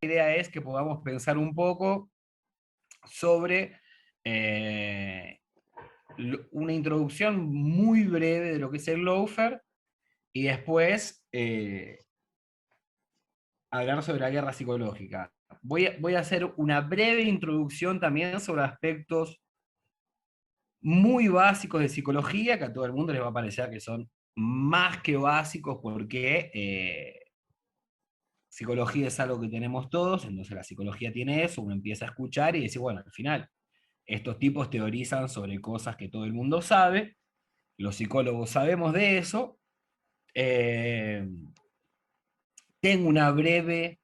La idea es que podamos pensar un poco sobre una introducción muy breve de lo que es el lawfare y después hablar sobre la guerra psicológica. Voy a hacer una breve introducción también sobre aspectos muy básicos de psicología, que a todo el mundo les va a parecer que son más que básicos porque psicología es algo que tenemos todos, entonces la psicología tiene eso, uno empieza a escuchar y dice, bueno, al final, estos tipos teorizan sobre cosas que todo el mundo sabe, los psicólogos sabemos de eso. eh, Tengo una breve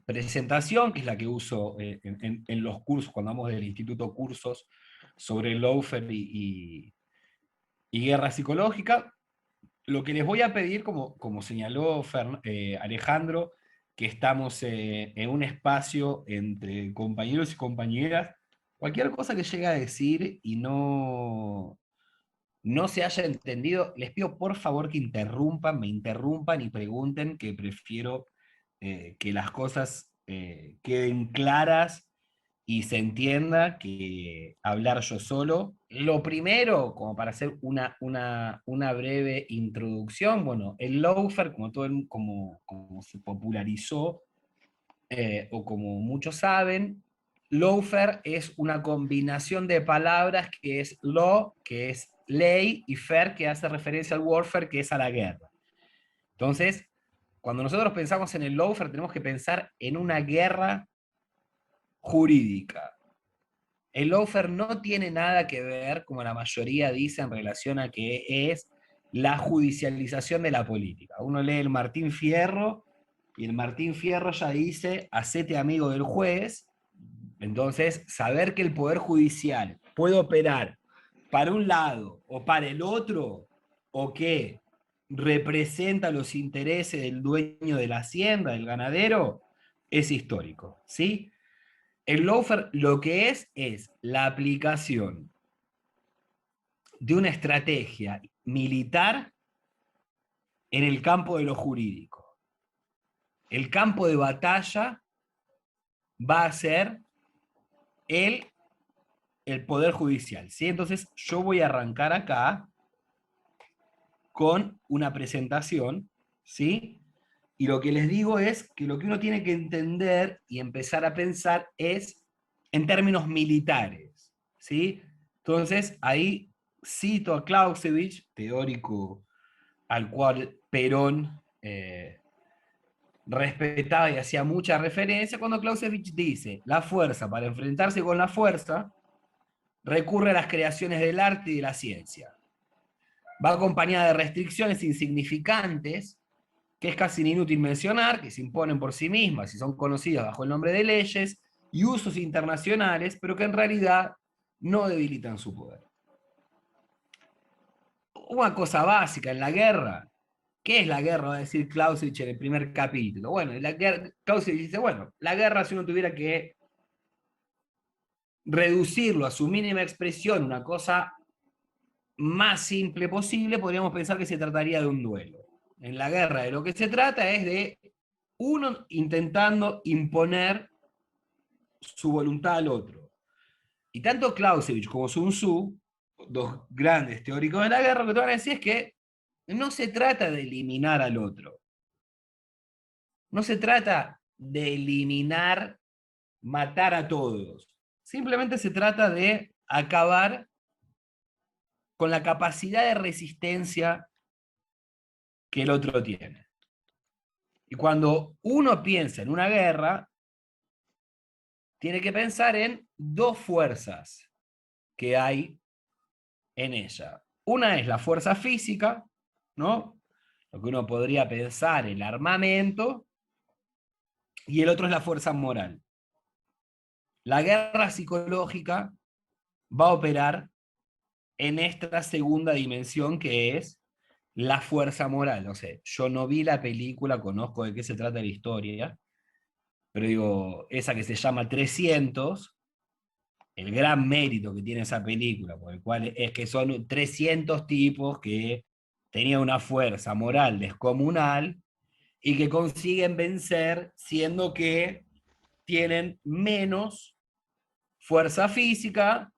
presentación, que es la que uso en los cursos, cuando vamos del instituto cursos sobre lawfare y guerra psicológica. Lo que les voy a pedir, como señaló Alejandro, que estamos en un espacio entre compañeros y compañeras, cualquier cosa que llegue a decir y no se haya entendido, les pido por favor que me interrumpan y pregunten, que prefiero que las cosas queden claras y se entienda que hablar yo solo. Lo primero, como para hacer una breve introducción, bueno, el lawfare, como se popularizó, o como muchos saben, lawfare es una combinación de palabras que es law, que es ley, y fair, que hace referencia al warfare, que es a la guerra. Entonces, cuando nosotros pensamos en el lawfare, tenemos que pensar en una guerra jurídica. El lawfare no tiene nada que ver, como la mayoría dice, en relación a que es la judicialización de la política. Uno lee el Martín Fierro, y el Martín Fierro ya dice, hacete amigo del juez. Entonces, saber que el Poder Judicial puede operar para un lado o para el otro, o que representa los intereses del dueño de la hacienda, del ganadero, es histórico, ¿sí? El lawfare lo que es la aplicación de una estrategia militar en el campo de lo jurídico. El campo de batalla va a ser el, el Poder Judicial, ¿sí? Entonces yo voy a arrancar acá con una presentación, ¿sí? Y lo que les digo es que lo que uno tiene que entender y empezar a pensar es en términos militares, ¿sí? Entonces, ahí cito a Clausewitz, teórico al cual Perón respetaba y hacía mucha referencia, cuando Clausewitz dice, la fuerza, para enfrentarse con la fuerza, recurre a las creaciones del arte y de la ciencia. Va acompañada de restricciones insignificantes, que es casi inútil mencionar, que se imponen por sí mismas y son conocidas bajo el nombre de leyes y usos internacionales, pero que en realidad no debilitan su poder. Una cosa básica en la guerra. ¿Qué es la guerra? Va a decir Clausewitz en el primer capítulo. Bueno, Clausewitz dice, bueno, la guerra, si uno tuviera que reducirlo a su mínima expresión, una cosa más simple posible, podríamos pensar que se trataría de un duelo. En la guerra de lo que se trata es de uno intentando imponer su voluntad al otro. Y tanto Clausewitz como Sun Tzu, dos grandes teóricos de la guerra, lo que te van a decir es que no se trata de eliminar al otro. No se trata de eliminar, matar a todos. Simplemente se trata de acabar con la capacidad de resistencia que el otro tiene. Y cuando uno piensa en una guerra, tiene que pensar en dos fuerzas que hay en ella. Una es la fuerza física, ¿no? Lo que uno podría pensar, el armamento, y el otro es la fuerza moral. La guerra psicológica va a operar en esta segunda dimensión que es la fuerza moral. No sé, yo no vi la película, conozco de qué se trata la historia, pero digo, esa que se llama 300, el gran mérito que tiene esa película, por el cual es que son 300 tipos que tenían una fuerza moral descomunal y que consiguen vencer siendo que tienen menos fuerza física,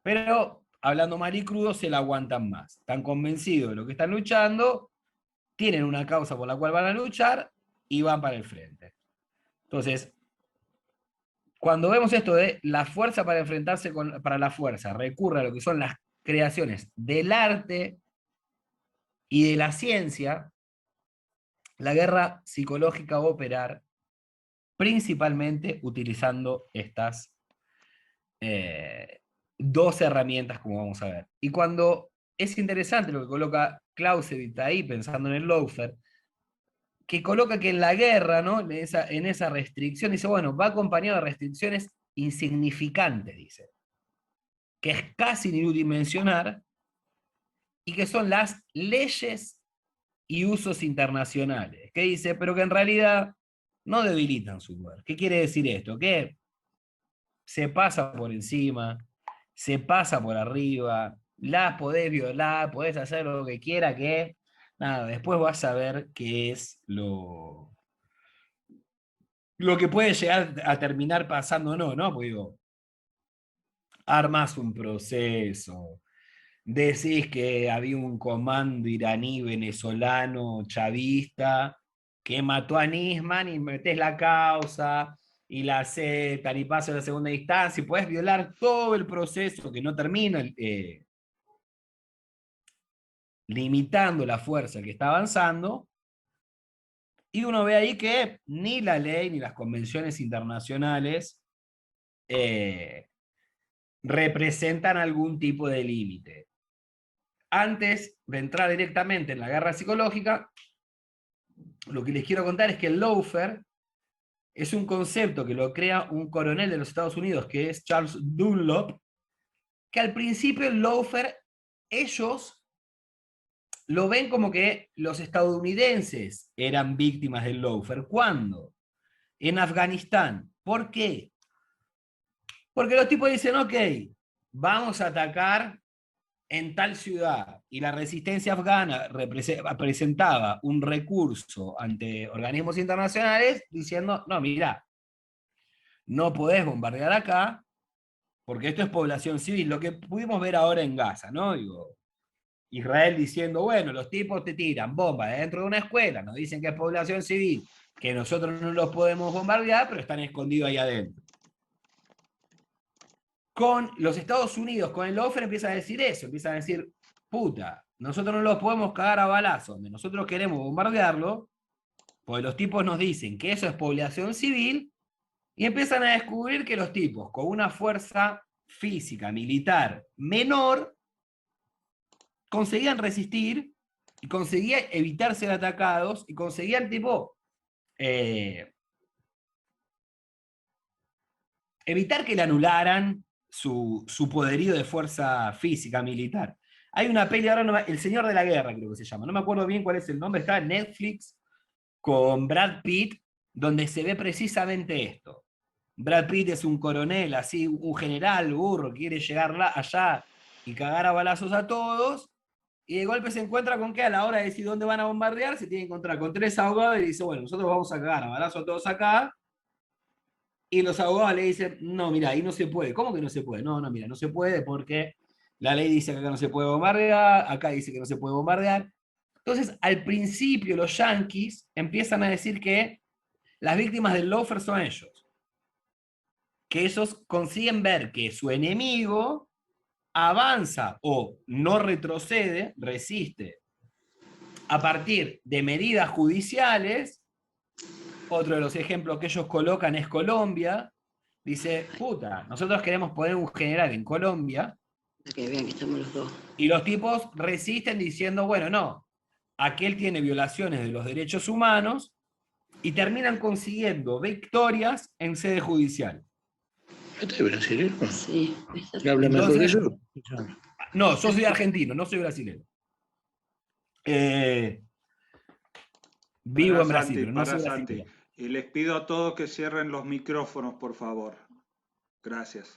pero hablando mal y crudo se la aguantan más. Están convencidos de lo que están luchando, tienen una causa por la cual van a luchar y van para el frente. Entonces, cuando vemos esto de la fuerza para enfrentarse para la fuerza, recurre a lo que son las creaciones del arte y de la ciencia, la guerra psicológica va a operar principalmente utilizando estas eh, dos herramientas, como vamos a ver. Y cuando es interesante lo que coloca Clausewitz ahí, pensando en el Lawfare, que coloca que en la guerra, ¿no? En esa restricción, dice, bueno, va acompañado de restricciones insignificantes, dice, que es casi inútil mencionar, y que son las leyes y usos internacionales, que dice, pero que en realidad no debilitan su poder. ¿Qué quiere decir esto? Que se pasa por encima, se pasa por arriba, la podés violar, podés hacer lo que quiera, que nada, después vas a ver qué es lo que puede llegar a terminar pasando o no, ¿no? Porque digo, armas un proceso, decís que había un comando iraní, venezolano, chavista, que mató a Nisman y metés la causa y la aceptan y pasa a la segunda instancia y puedes violar todo el proceso que no termina limitando la fuerza que está avanzando. Y uno ve ahí que ni la ley ni las convenciones internacionales eh, representan algún tipo de límite. Antes de entrar directamente en la guerra psicológica, lo que les quiero contar es que el lawfare es un concepto que lo crea un coronel de los Estados Unidos, que es Charles Dunlop, que al principio el lawfare, ellos lo ven como que los estadounidenses eran víctimas del lawfare. ¿Cuándo? En Afganistán. ¿Por qué? Porque los tipos dicen, ok, vamos a atacar en tal ciudad y la resistencia afgana presentaba un recurso ante organismos internacionales diciendo, no, mira, no podés bombardear acá porque esto es población civil. Lo que pudimos ver ahora en Gaza, ¿no? Digo, Israel diciendo, bueno, los tipos te tiran bombas dentro de una escuela, nos dicen que es población civil, que nosotros no los podemos bombardear, pero están escondidos ahí adentro. Con los Estados Unidos, con el offer, empieza a decir eso, empieza a decir, puta, nosotros no los podemos cagar a balazos, donde nosotros queremos bombardearlo, porque los tipos nos dicen que eso es población civil, y empiezan a descubrir que los tipos con una fuerza física, militar menor, conseguían resistir y conseguían evitar ser atacados y conseguían tipo evitar que le anularan su poderío de fuerza física militar. Hay una peli ahora, no, El Señor de la Guerra creo que se llama, no me acuerdo bien cuál es el nombre, está en Netflix con Brad Pitt, donde se ve precisamente esto. Brad Pitt es un coronel, así, un general burro, quiere llegar allá y cagar a balazos a todos, y de golpe se encuentra con que a la hora de decir dónde van a bombardear, se tiene que encontrar con 3 abogados y dice, bueno, nosotros vamos a cagar a balazos a todos acá, y los abogados le dicen, no, mira, ahí no se puede. ¿Cómo que no se puede? No, no, mira, no se puede porque la ley dice que acá no se puede bombardear, acá dice que no se puede bombardear. Entonces, al principio los yanquis empiezan a decir que las víctimas del lawfare son ellos. Que ellos consiguen ver que su enemigo avanza o no retrocede, resiste, a partir de medidas judiciales. Otro de los ejemplos que ellos colocan es Colombia. Dice, puta, nosotros queremos poner un general en Colombia Para que vean que estamos los dos. Y los tipos resisten diciendo, bueno, no, aquel tiene violaciones de los derechos humanos y terminan consiguiendo victorias en sede judicial. ¿Este es brasileño? Sí. ¿Habla mejor que Entonces, yo? no, yo soy argentino, no soy brasileño. Vivo en Brasil, pero no soy Santi. brasileño. Y les pido a todos que cierren los micrófonos, por favor. Gracias.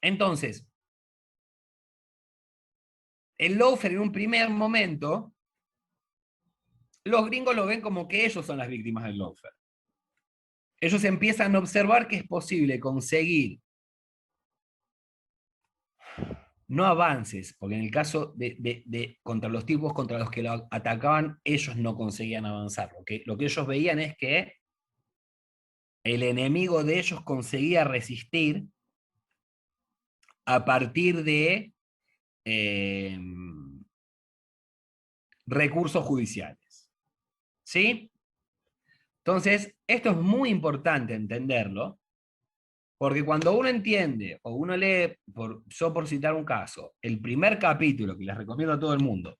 Entonces, el lawfare en un primer momento, los gringos lo ven como que ellos son las víctimas del lawfare. Ellos empiezan a observar que es posible conseguir no avances, porque en el caso de contra los tipos contra los que lo atacaban, ellos no conseguían avanzar. Lo que ellos veían es que el enemigo de ellos conseguía resistir a partir de recursos judiciales. ¿Sí? Entonces, esto es muy importante entenderlo, porque cuando uno entiende, o uno lee, yo por citar un caso, el primer capítulo, que les recomiendo a todo el mundo,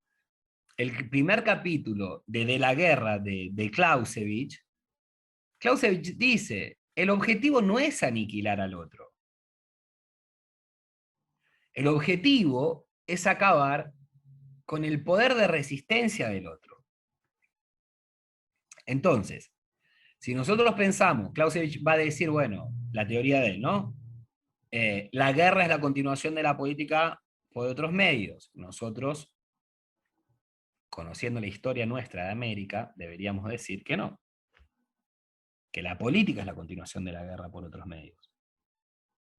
el primer capítulo de la guerra de Clausewitz, Clausewitz dice, el objetivo no es aniquilar al otro. El objetivo es acabar con el poder de resistencia del otro. Entonces, si nosotros pensamos, Clausewitz va a decir, bueno, la teoría de él, ¿no? La guerra es la continuación de la política por otros medios. Nosotros, conociendo la historia nuestra de América, deberíamos decir que no. Que la política es la continuación de la guerra por otros medios.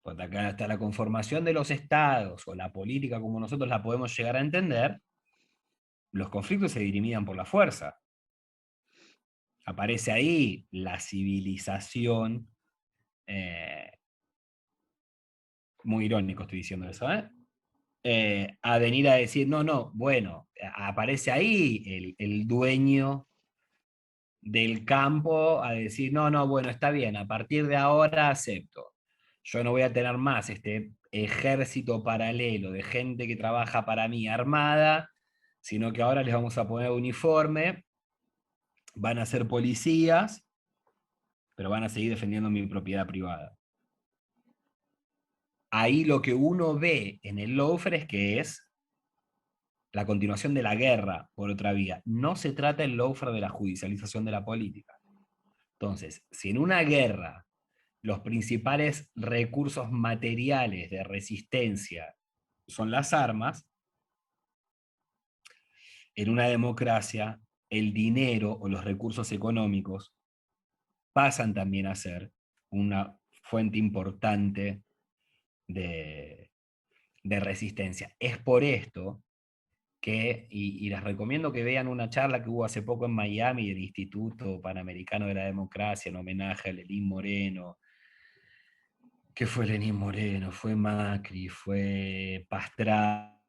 Porque hasta la conformación de los estados, o la política como nosotros la podemos llegar a entender, los conflictos se dirimían por la fuerza. Aparece ahí la civilización, muy irónico estoy diciendo eso, a venir a decir, no, no, bueno, aparece ahí el dueño del campo a decir, no, no, bueno, está bien, a partir de ahora acepto. Yo no voy a tener más este ejército paralelo de gente que trabaja para mí armada, sino que ahora les vamos a poner uniforme, van a ser policías, pero van a seguir defendiendo mi propiedad privada. Ahí lo que uno ve en el lawfare es que es la continuación de la guerra por otra vía. No se trata el lawfare de la judicialización de la política. Entonces, si en una guerra los principales recursos materiales de resistencia son las armas, en una democracia el dinero o los recursos económicos pasan también a ser una fuente importante de resistencia. Es por esto que, y les recomiendo que vean una charla que hubo hace poco en Miami del Instituto Panamericano de la Democracia en homenaje a Lenín Moreno. ¿Qué fue Lenín Moreno? Fue Macri, fue Pastrana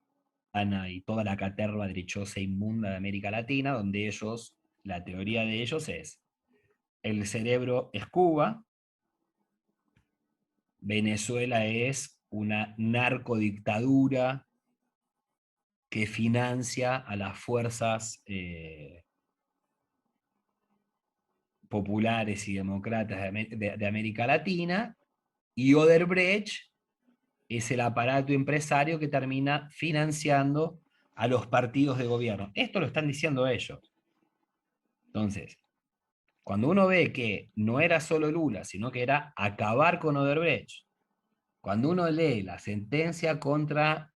y toda la caterva derechosa e inmunda de América Latina, donde ellos, la teoría de ellos es, el cerebro es Cuba, Venezuela es una narcodictadura que financia a las fuerzas populares y demócratas de América Latina, y Odebrecht es el aparato empresario que termina financiando a los partidos de gobierno. Esto lo están diciendo ellos. Entonces, cuando uno ve que no era solo Lula, sino que era acabar con Odebrecht, cuando uno lee la sentencia contra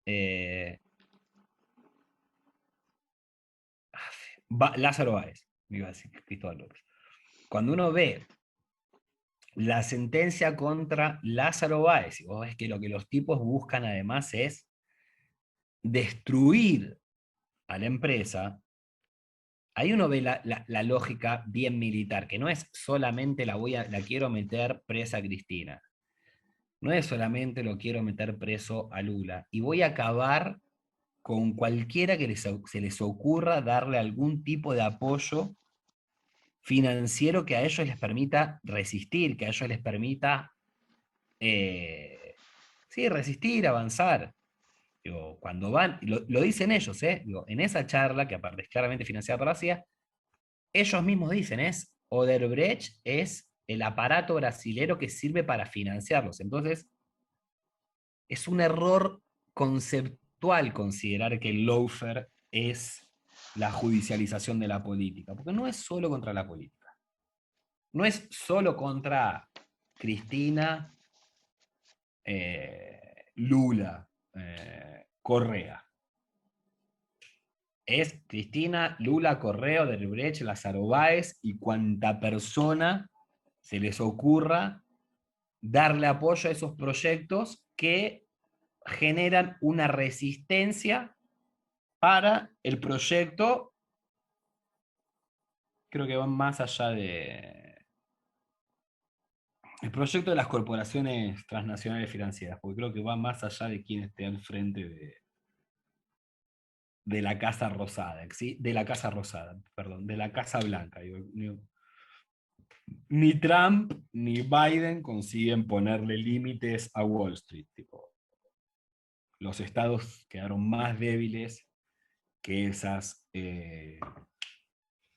Lázaro Báez, me iba a decir Cristóbal López, cuando uno ve la sentencia contra Lázaro Báez, y vos ves que lo que los tipos buscan además es destruir a la empresa, ahí uno ve la lógica bien militar, que no es solamente la quiero meter presa a Cristina, no es solamente lo quiero meter preso a Lula, y voy a acabar con cualquiera que se les ocurra darle algún tipo de apoyo financiero que a ellos les permita resistir, que a ellos les permita sí, resistir, avanzar. Digo, cuando van, lo dicen ellos, digo, en esa charla, que aparte es claramente financiada por la CIA, ellos mismos dicen, Odebrecht es el aparato brasilero que sirve para financiarlos. Entonces, es un error conceptual considerar que el lawfare es la judicialización de la política, porque no es solo contra la política, no es solo contra Cristina, Lula, Correa. Es Cristina, Lula, Correa, Odebrecht, Lázaro Báez y cuanta persona se les ocurra darle apoyo a esos proyectos que generan una resistencia para el proyecto, creo que va más allá de... El proyecto de las corporaciones transnacionales financieras, porque creo que va más allá de quién esté al frente de la Casa Rosada, ¿sí? De la Casa Rosada, perdón, de la Casa Blanca. Ni Trump ni Biden consiguen ponerle límites a Wall Street. Tipo, los estados quedaron más débiles que esas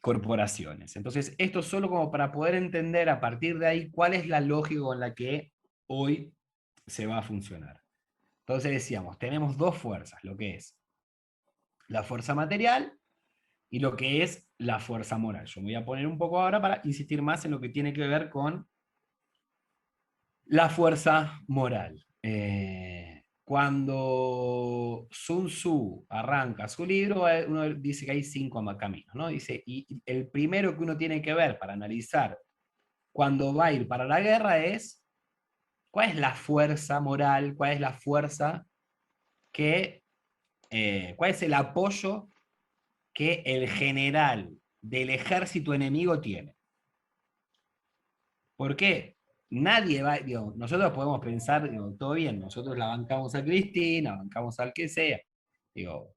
corporaciones. Entonces, esto solo como para poder entender a partir de ahí cuál es la lógica con la que hoy se va a funcionar. Entonces decíamos, tenemos dos fuerzas, lo que es la fuerza material y lo que es la fuerza moral. Yo me voy a poner un poco ahora para insistir más en lo que tiene que ver con la fuerza moral. Cuando Sun Tzu arranca su libro, uno dice que hay 5 caminos, ¿no? Dice, y el primero que uno tiene que ver para analizar cuando va a ir para la guerra es cuál es la fuerza moral, cuál es la fuerza que, cuál es el apoyo que el general del ejército enemigo tiene. ¿Por qué? Nadie va, digo, nosotros podemos pensar, digo, todo bien, nosotros la bancamos a Cristina, bancamos al que sea, digo,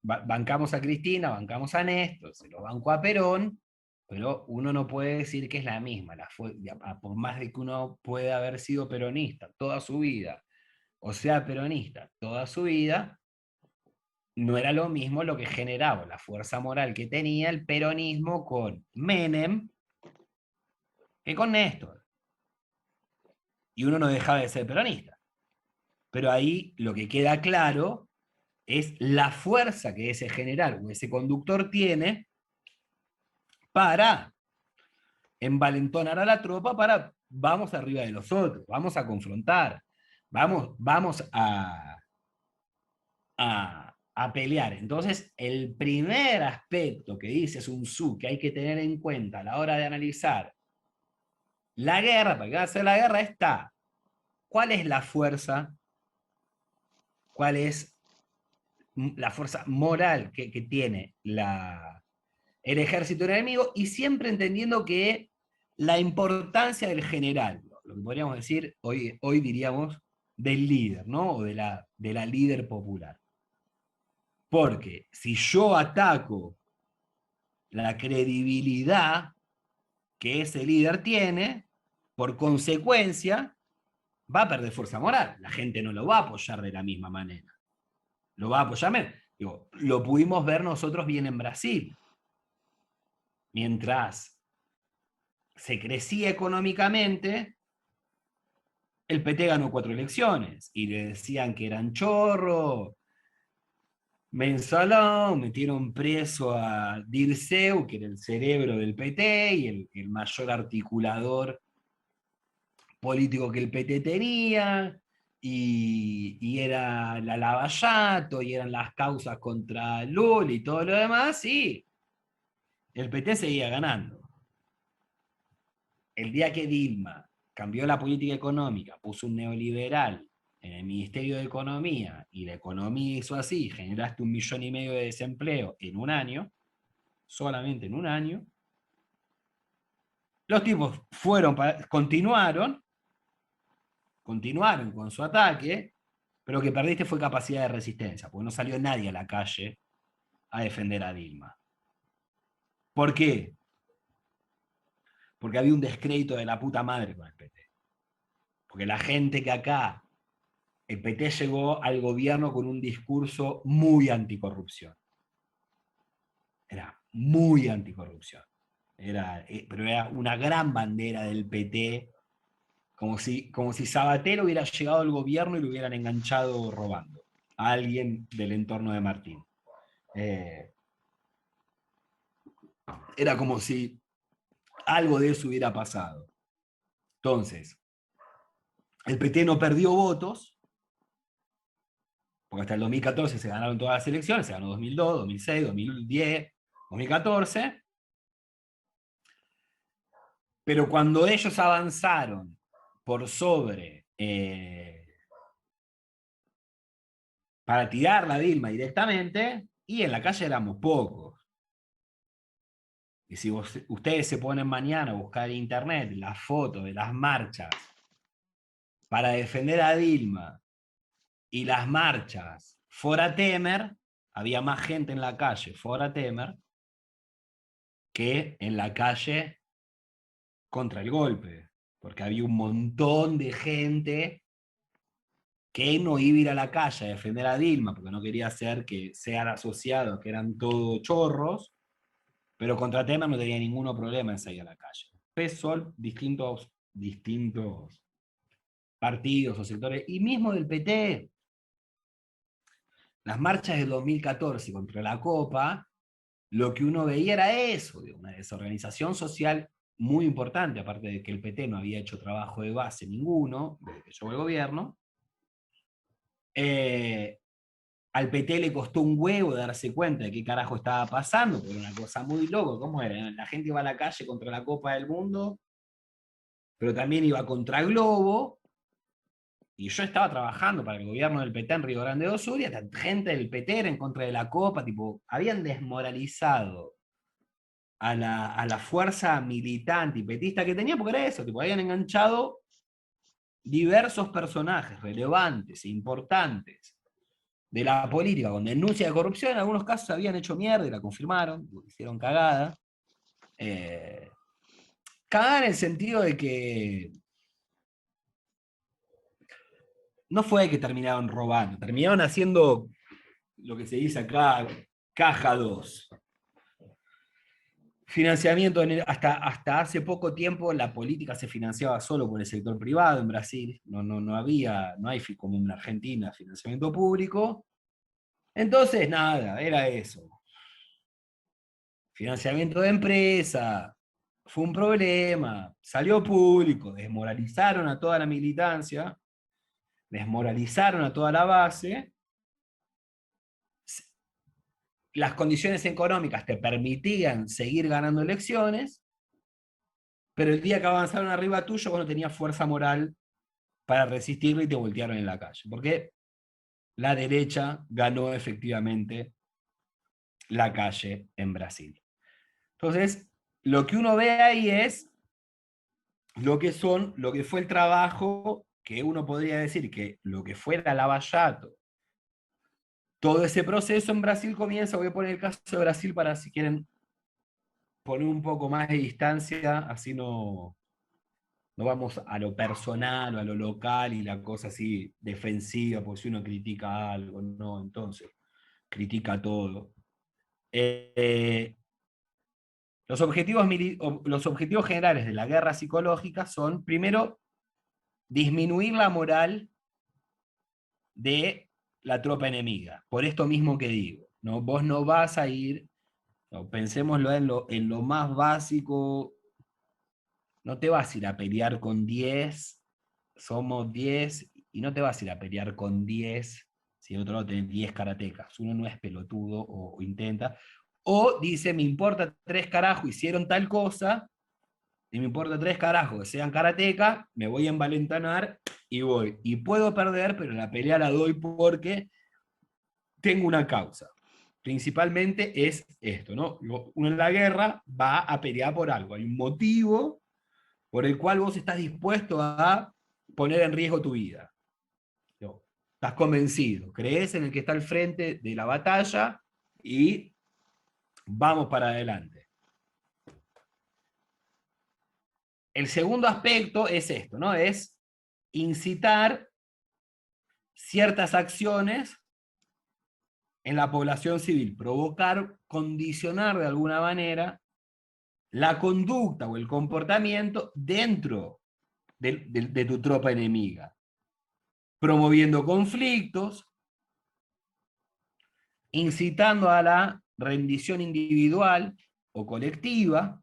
bancamos a Cristina, bancamos a Néstor, se lo banco a Perón, pero uno no puede decir que es la misma, por más de que uno pueda haber sido peronista toda su vida, o sea peronista toda su vida, no era lo mismo lo que generaba la fuerza moral que tenía el peronismo con Menem que con Néstor. Y uno no dejaba de ser peronista. Pero ahí lo que queda claro es la fuerza que ese general o ese conductor tiene para envalentonar a la tropa para vamos arriba de los otros, vamos a confrontar, vamos a pelear. Entonces, el primer aspecto que dice Sun Tzu que hay que tener en cuenta a la hora de analizar la guerra, para que va a hacer la guerra, está cuál es la fuerza, cuál es la fuerza moral que tiene el ejército enemigo, y siempre entendiendo que la importancia del general, lo que podríamos decir, hoy diríamos, del líder, ¿no? O de la líder popular. Porque si yo ataco la credibilidad que ese líder tiene, por consecuencia, va a perder fuerza moral. La gente no lo va a apoyar de la misma manera. Lo va a apoyar menos. Digo, lo pudimos ver nosotros bien en Brasil. Mientras se crecía económicamente, el PT ganó 4 elecciones y le decían que eran chorro, mensalón, metieron preso a Dirceu, que era el cerebro del PT y el mayor articulador político que el PT tenía, y era la Lavallato, y eran las causas contra Lula y todo lo demás, y el PT seguía ganando. El día que Dilma cambió la política económica, puso un neoliberal en el Ministerio de Economía, y la economía hizo así, generaste 1,5 millones de desempleo en un año, solamente en un año, los tipos continuaron con su ataque, pero lo que perdiste fue capacidad de resistencia, porque no salió nadie a la calle a defender a Dilma. ¿Por qué? Porque había un descrédito de la puta madre con el PT. porque la gente que acá, el PT llegó al gobierno con un discurso muy anticorrupción. Era muy anticorrupción. Pero era una gran bandera del PT, como si Sabater hubiera llegado al gobierno y lo hubieran enganchado robando a alguien del entorno de Martín. Era como si algo de eso hubiera pasado. Entonces, el PT no perdió votos, porque hasta el 2014 se ganaron todas las elecciones, se ganó 2002, 2006, 2010, 2014, pero cuando ellos avanzaron por sobre, para tirar la Dilma directamente, y en la calle éramos pocos. Y si ustedes se ponen mañana a buscar en internet las fotos de las marchas para defender a Dilma y las marchas fora Temer, había más gente en la calle fora Temer que en la calle contra el golpe, porque había un montón de gente que no iba a ir a la calle a defender a Dilma, porque no quería hacer que sean asociados, que eran todos chorros, pero contra Temer no tenía ningún problema en salir a la calle. PSOL, distintos partidos o sectores, y mismo del PT, las marchas del 2014 contra la Copa, lo que uno veía era eso, una desorganización social muy importante, aparte de que el PT no había hecho trabajo de base ninguno, desde que llegó el gobierno. Al PT le costó un huevo darse cuenta de qué carajo estaba pasando, porque era una cosa muy loca. ¿Cómo era? La gente iba a la calle contra la Copa del Mundo, pero también iba contra Globo, y yo estaba trabajando para el gobierno del PT en Río Grande do Sur, y hasta gente del PT era en contra de la Copa, tipo, habían desmoralizado a la fuerza militante y petista que tenía, porque era eso, tipo, habían enganchado diversos personajes relevantes e importantes de la política con denuncia de corrupción. En algunos casos habían hecho mierda y la confirmaron, hicieron cagada. Cagada en el sentido de que no fue que terminaron robando, terminaron haciendo lo que se dice acá, caja 2. Financiamiento, hasta hace poco tiempo la política se financiaba solo por el sector privado en Brasil, no hay como en Argentina financiamiento público. Entonces, nada, era eso. Financiamiento de empresa, fue un problema, salió público, desmoralizaron a toda la militancia, desmoralizaron a toda la base. Las condiciones económicas te permitían seguir ganando elecciones, pero el día que avanzaron arriba tuyo, vos no tenías fuerza moral para resistirlo y te voltearon en la calle. Porque la derecha ganó efectivamente la calle en Brasil. Entonces, lo que uno ve ahí es lo que fue el trabajo, que uno podría decir que lo que fuera Lavallato, todo ese proceso en Brasil comienza. Voy a poner el caso de Brasil para, si quieren, poner un poco más de distancia, así no vamos a lo personal o a lo local y la cosa así defensiva, porque si uno critica algo, no, entonces critica todo. Los objetivos generales de la guerra psicológica son, primero, disminuir la moral de la tropa enemiga, por esto mismo que digo, ¿no? Vos no vas a ir, no, pensémoslo en lo más básico, no te vas a ir a pelear con 10, somos 10, y no te vas a ir a pelear con 10, si el otro lado tenés 10 karatecas, uno no es pelotudo o intenta, o dice, me importa 3 carajos, hicieron tal cosa, y me importa 3 carajos que sean karatecas, me voy a envalentanar y voy. Y puedo perder, pero la pelea la doy porque tengo una causa. Principalmente es esto, ¿no? Uno en la guerra va a pelear por algo, hay un motivo por el cual vos estás dispuesto a poner en riesgo tu vida. ¿No? Estás convencido, crees en el que está al frente de la batalla y vamos para adelante. El segundo aspecto es esto, ¿no? Es incitar ciertas acciones en la población civil, provocar, condicionar de alguna manera la conducta o el comportamiento dentro de tu tropa enemiga, promoviendo conflictos, incitando a la rendición individual o colectiva,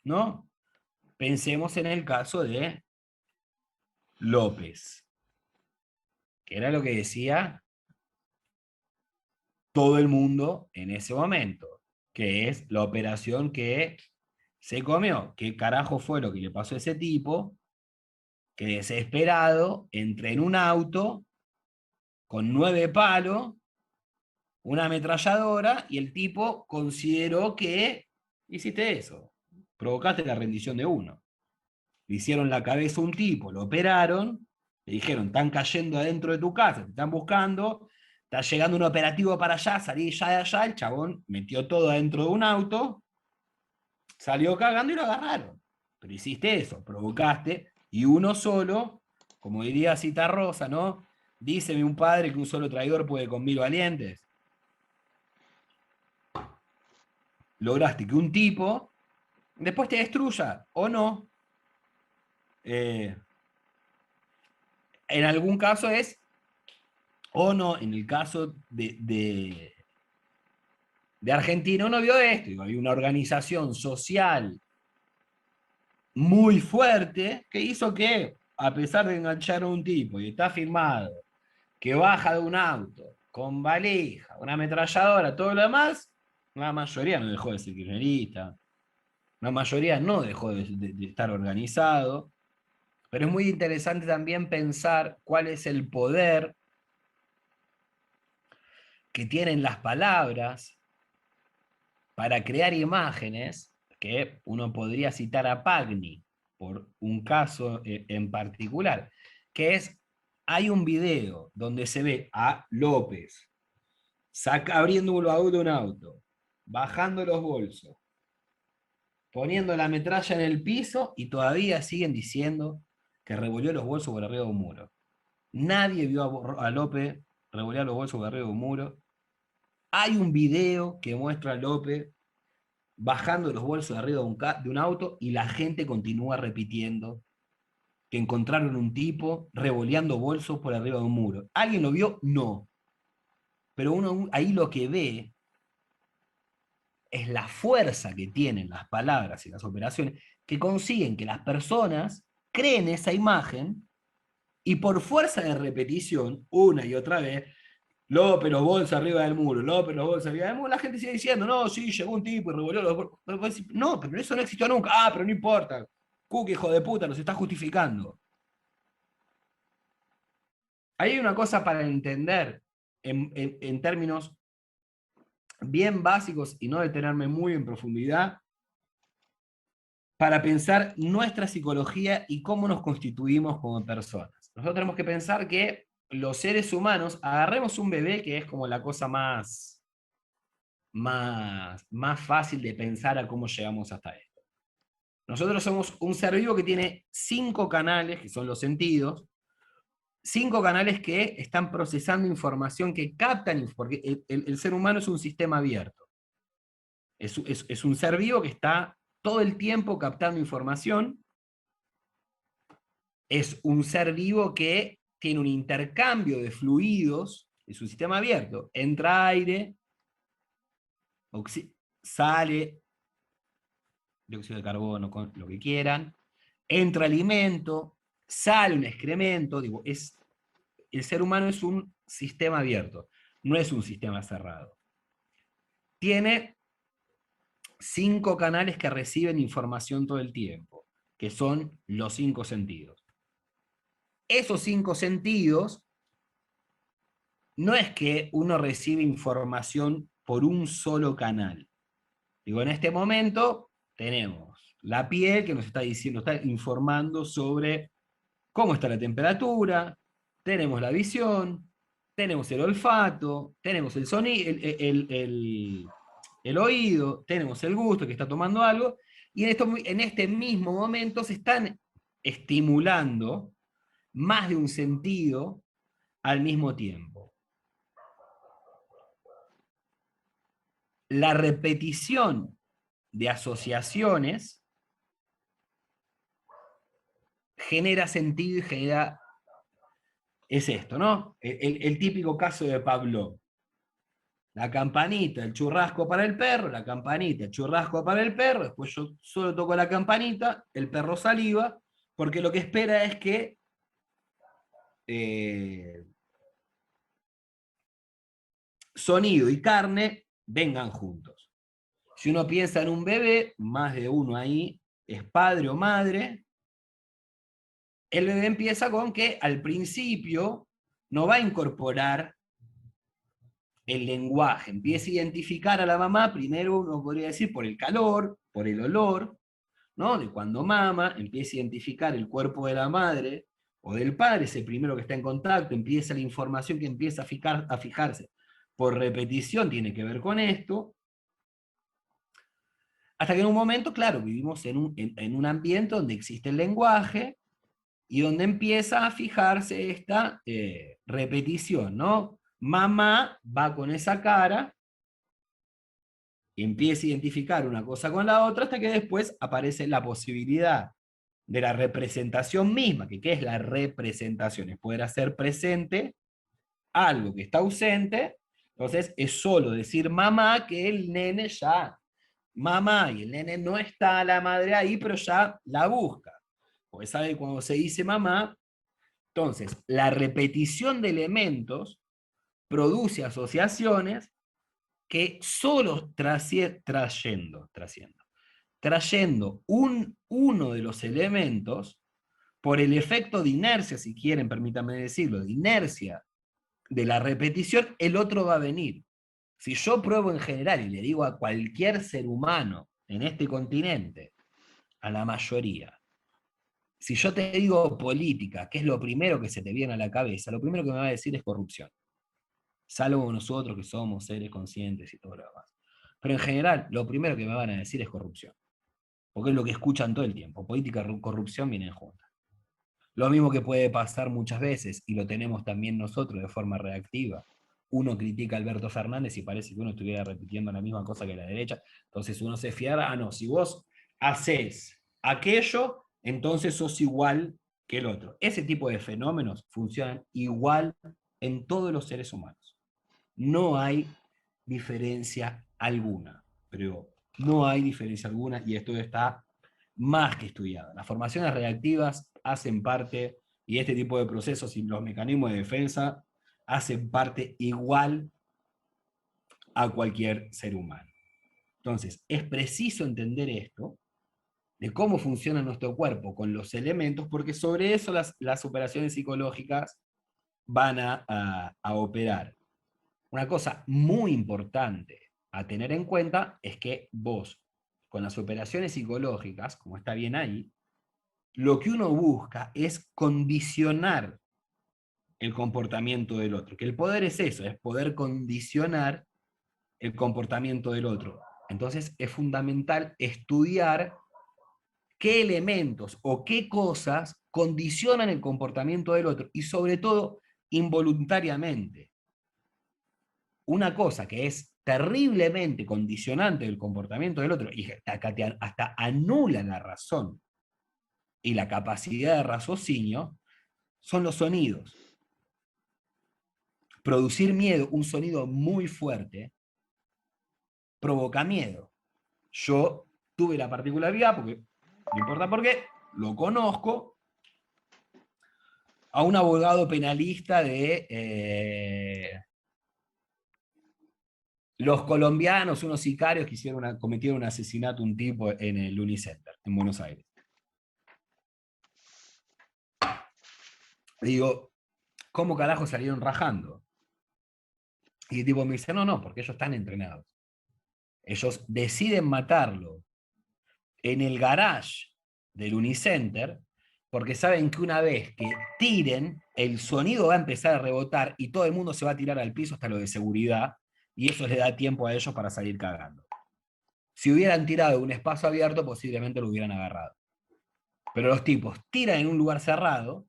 ¿no? Pensemos en el caso de López, que era lo que decía todo el mundo en ese momento, que es la operación que se comió. ¿Qué carajo fue lo que le pasó a ese tipo? Que desesperado entra en un auto con 9 palos, una ametralladora, y el tipo consideró que hiciste eso, provocaste la rendición de uno. Le hicieron la cabeza a un tipo, lo operaron, le dijeron, están cayendo adentro de tu casa, te están buscando, está llegando un operativo para allá, salí ya de allá, el chabón metió todo adentro de un auto, salió cagando y lo agarraron. Pero hiciste eso, provocaste, y uno solo, como diría Citarrosa, ¿no? Díceme un padre que un solo traidor puede con 1000 valientes. Lograste que un tipo después te destruya, o no. En algún caso es, o no, en el caso de Argentina uno vio esto, digo, hay una organización social muy fuerte que hizo que, a pesar de enganchar a un tipo y está firmado, que baja de un auto, con valija, una ametralladora, todo lo demás, la mayoría no dejó de ser kirchnerista, la mayoría no dejó de estar organizado, pero es muy interesante también pensar cuál es el poder que tienen las palabras para crear imágenes, que uno podría citar a Pagni por un caso en particular, que es, hay un video donde se ve a López abriendo un baúl de un auto, bajando los bolsos, poniendo la metralla en el piso y todavía siguen diciendo que revolvió los bolsos por arriba de un muro. Nadie vio a López revolear los bolsos por arriba de un muro. Hay un video que muestra a López bajando los bolsos de arriba de un auto y la gente continúa repitiendo que encontraron un tipo revoleando bolsos por arriba de un muro. ¿Alguien lo vio? No. Pero uno ahí lo que ve es la fuerza que tienen las palabras y las operaciones que consiguen que las personas creen esa imagen y por fuerza de repetición, una y otra vez, López los bolsos arriba del muro, López los bolsos arriba del muro, la gente sigue diciendo, no, sí, llegó un tipo y revolvió los bolsos. No, pero eso no existió nunca. Ah, pero no importa. Cook, hijo de puta, nos está justificando. Ahí hay una cosa para entender en términos bien básicos y no detenerme muy en profundidad, para pensar nuestra psicología y cómo nos constituimos como personas. Nosotros tenemos que pensar que los seres humanos, agarremos un bebé que es como la cosa más fácil de pensar a cómo llegamos hasta esto. Nosotros somos un ser vivo que tiene 5 canales, que son los sentidos, 5 canales que están procesando información, que captan, porque el ser humano es un sistema abierto. Es un ser vivo que está todo el tiempo captando información, es un ser vivo que tiene un intercambio de fluidos, es un sistema abierto, entra aire, sale dióxido de carbono, con lo que quieran, entra alimento, sale un excremento, digo, el ser humano es un sistema abierto, no es un sistema cerrado. Tiene 5 canales que reciben información todo el tiempo, que son los 5 sentidos. Esos 5 sentidos, no es que uno recibe información por un solo canal. Digo, en este momento tenemos la piel que nos está diciendo, está informando sobre cómo está la temperatura, tenemos la visión, tenemos el olfato, tenemos el sonido, el oído, tenemos el gusto que está tomando algo, y en este mismo momento se están estimulando más de un sentido al mismo tiempo. La repetición de asociaciones genera sentido y genera... Es esto, ¿no? El típico caso de Pavlov. La campanita, el churrasco para el perro, la campanita, el churrasco para el perro, después yo solo toco la campanita, el perro saliva, porque lo que espera es que sonido y carne vengan juntos. Si uno piensa en un bebé, más de uno ahí es padre o madre, el bebé empieza con que al principio no va a incorporar el lenguaje, empieza a identificar a la mamá, primero uno podría decir por el calor, por el olor, ¿no? De cuando mama, empieza a identificar el cuerpo de la madre o del padre, es el primero que está en contacto, empieza la información que empieza a fijarse por repetición, tiene que ver con esto, hasta que en un momento, claro, vivimos en un ambiente donde existe el lenguaje y donde empieza a fijarse esta repetición, ¿no? Mamá va con esa cara, empieza a identificar una cosa con la otra, hasta que después aparece la posibilidad de la representación misma, que ¿qué es la representación? Es poder hacer presente algo que está ausente, entonces es solo decir mamá que el nene ya, mamá, y el nene no está la madre ahí, pero ya la busca, porque sabe que cuando se dice mamá, entonces la repetición de elementos produce asociaciones que solo trayendo uno de los elementos, por el efecto de inercia, si quieren, permítanme decirlo, de inercia de la repetición, el otro va a venir. Si yo pruebo en general y le digo a cualquier ser humano en este continente, a la mayoría, si yo te digo política, ¿qué es lo primero que se te viene a la cabeza? Lo primero que me va a decir es corrupción. Salvo nosotros que somos seres conscientes y todo lo demás. Pero en general, lo primero que me van a decir es corrupción. Porque es lo que escuchan todo el tiempo. Política y corrupción vienen juntas. Lo mismo que puede pasar muchas veces, y lo tenemos también nosotros de forma reactiva. Uno critica a Alberto Fernández y parece que uno estuviera repitiendo la misma cosa que la derecha. Entonces uno se fiará, no, si vos haces aquello, entonces sos igual que el otro. Ese tipo de fenómenos funcionan igual en todos los seres humanos. No hay diferencia alguna, pero no hay diferencia alguna y esto está más que estudiado. Las formaciones reactivas hacen parte, y este tipo de procesos y los mecanismos de defensa hacen parte igual a cualquier ser humano. Entonces, es preciso entender esto, de cómo funciona nuestro cuerpo con los elementos, porque sobre eso las operaciones psicológicas van a operar. Una cosa muy importante a tener en cuenta es que vos, con las operaciones psicológicas, como está bien ahí, lo que uno busca es condicionar el comportamiento del otro. Que el poder es eso, es poder condicionar el comportamiento del otro. Entonces es fundamental estudiar qué elementos o qué cosas condicionan el comportamiento del otro y sobre todo involuntariamente. Una cosa que es terriblemente condicionante del comportamiento del otro y hasta anula la razón y la capacidad de raciocinio, son los sonidos. Producir miedo, un sonido muy fuerte, provoca miedo. Yo tuve la particularidad, porque no importa por qué, lo conozco, a un abogado penalista de los colombianos, unos sicarios que cometieron un asesinato un tipo en el Unicenter, en Buenos Aires. Digo, ¿cómo carajo salieron rajando? Y el tipo me dice, no, porque ellos están entrenados. Ellos deciden matarlo en el garage del Unicenter porque saben que una vez que tiren, el sonido va a empezar a rebotar y todo el mundo se va a tirar al piso hasta lo de seguridad y eso les da tiempo a ellos para salir cagando. Si hubieran tirado en un espacio abierto, posiblemente lo hubieran agarrado. Pero los tipos tiran en un lugar cerrado,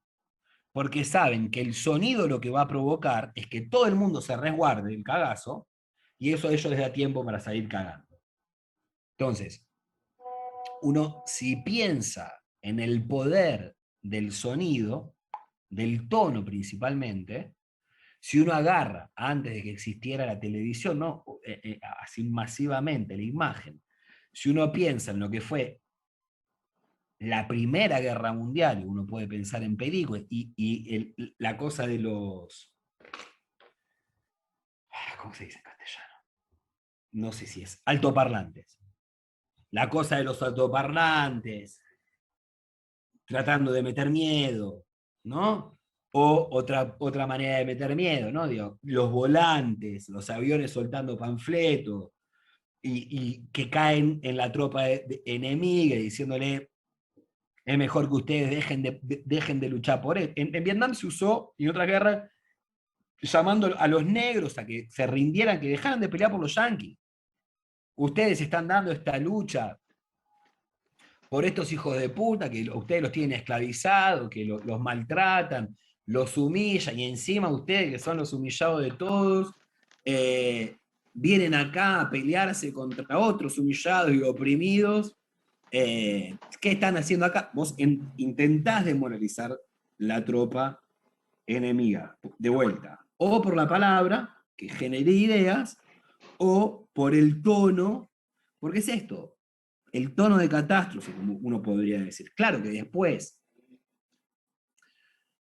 porque saben que el sonido lo que va a provocar es que todo el mundo se resguarde del cagazo, y eso a ellos les da tiempo para salir cagando. Entonces, uno si piensa en el poder del sonido, del tono principalmente, si uno agarra, antes de que existiera la televisión, ¿no? Así masivamente, la imagen, si uno piensa en lo que fue la Primera Guerra Mundial, y uno puede pensar en películas, la cosa de los... ¿Cómo se dice en castellano? No sé si es altoparlantes. La cosa de los altoparlantes, tratando de meter miedo, ¿no? O otra manera de meter miedo, ¿no? Digo, los volantes, los aviones soltando panfletos, y que caen en la tropa enemiga diciéndole, es mejor que ustedes dejen de luchar por él. En Vietnam se usó, y en otras guerras, llamando a los negros a que se rindieran, que dejaran de pelear por los yanquis. Ustedes están dando esta lucha por estos hijos de puta, que ustedes los tienen esclavizados, que los maltratan, los humillan, y encima ustedes, que son los humillados de todos, vienen acá a pelearse contra otros humillados y oprimidos. ¿Qué están haciendo acá? Vos intentás desmoralizar la tropa enemiga, de vuelta, o por la palabra, que genere ideas, o por el tono, porque es esto, el tono de catástrofe, como uno podría decir. Claro que después,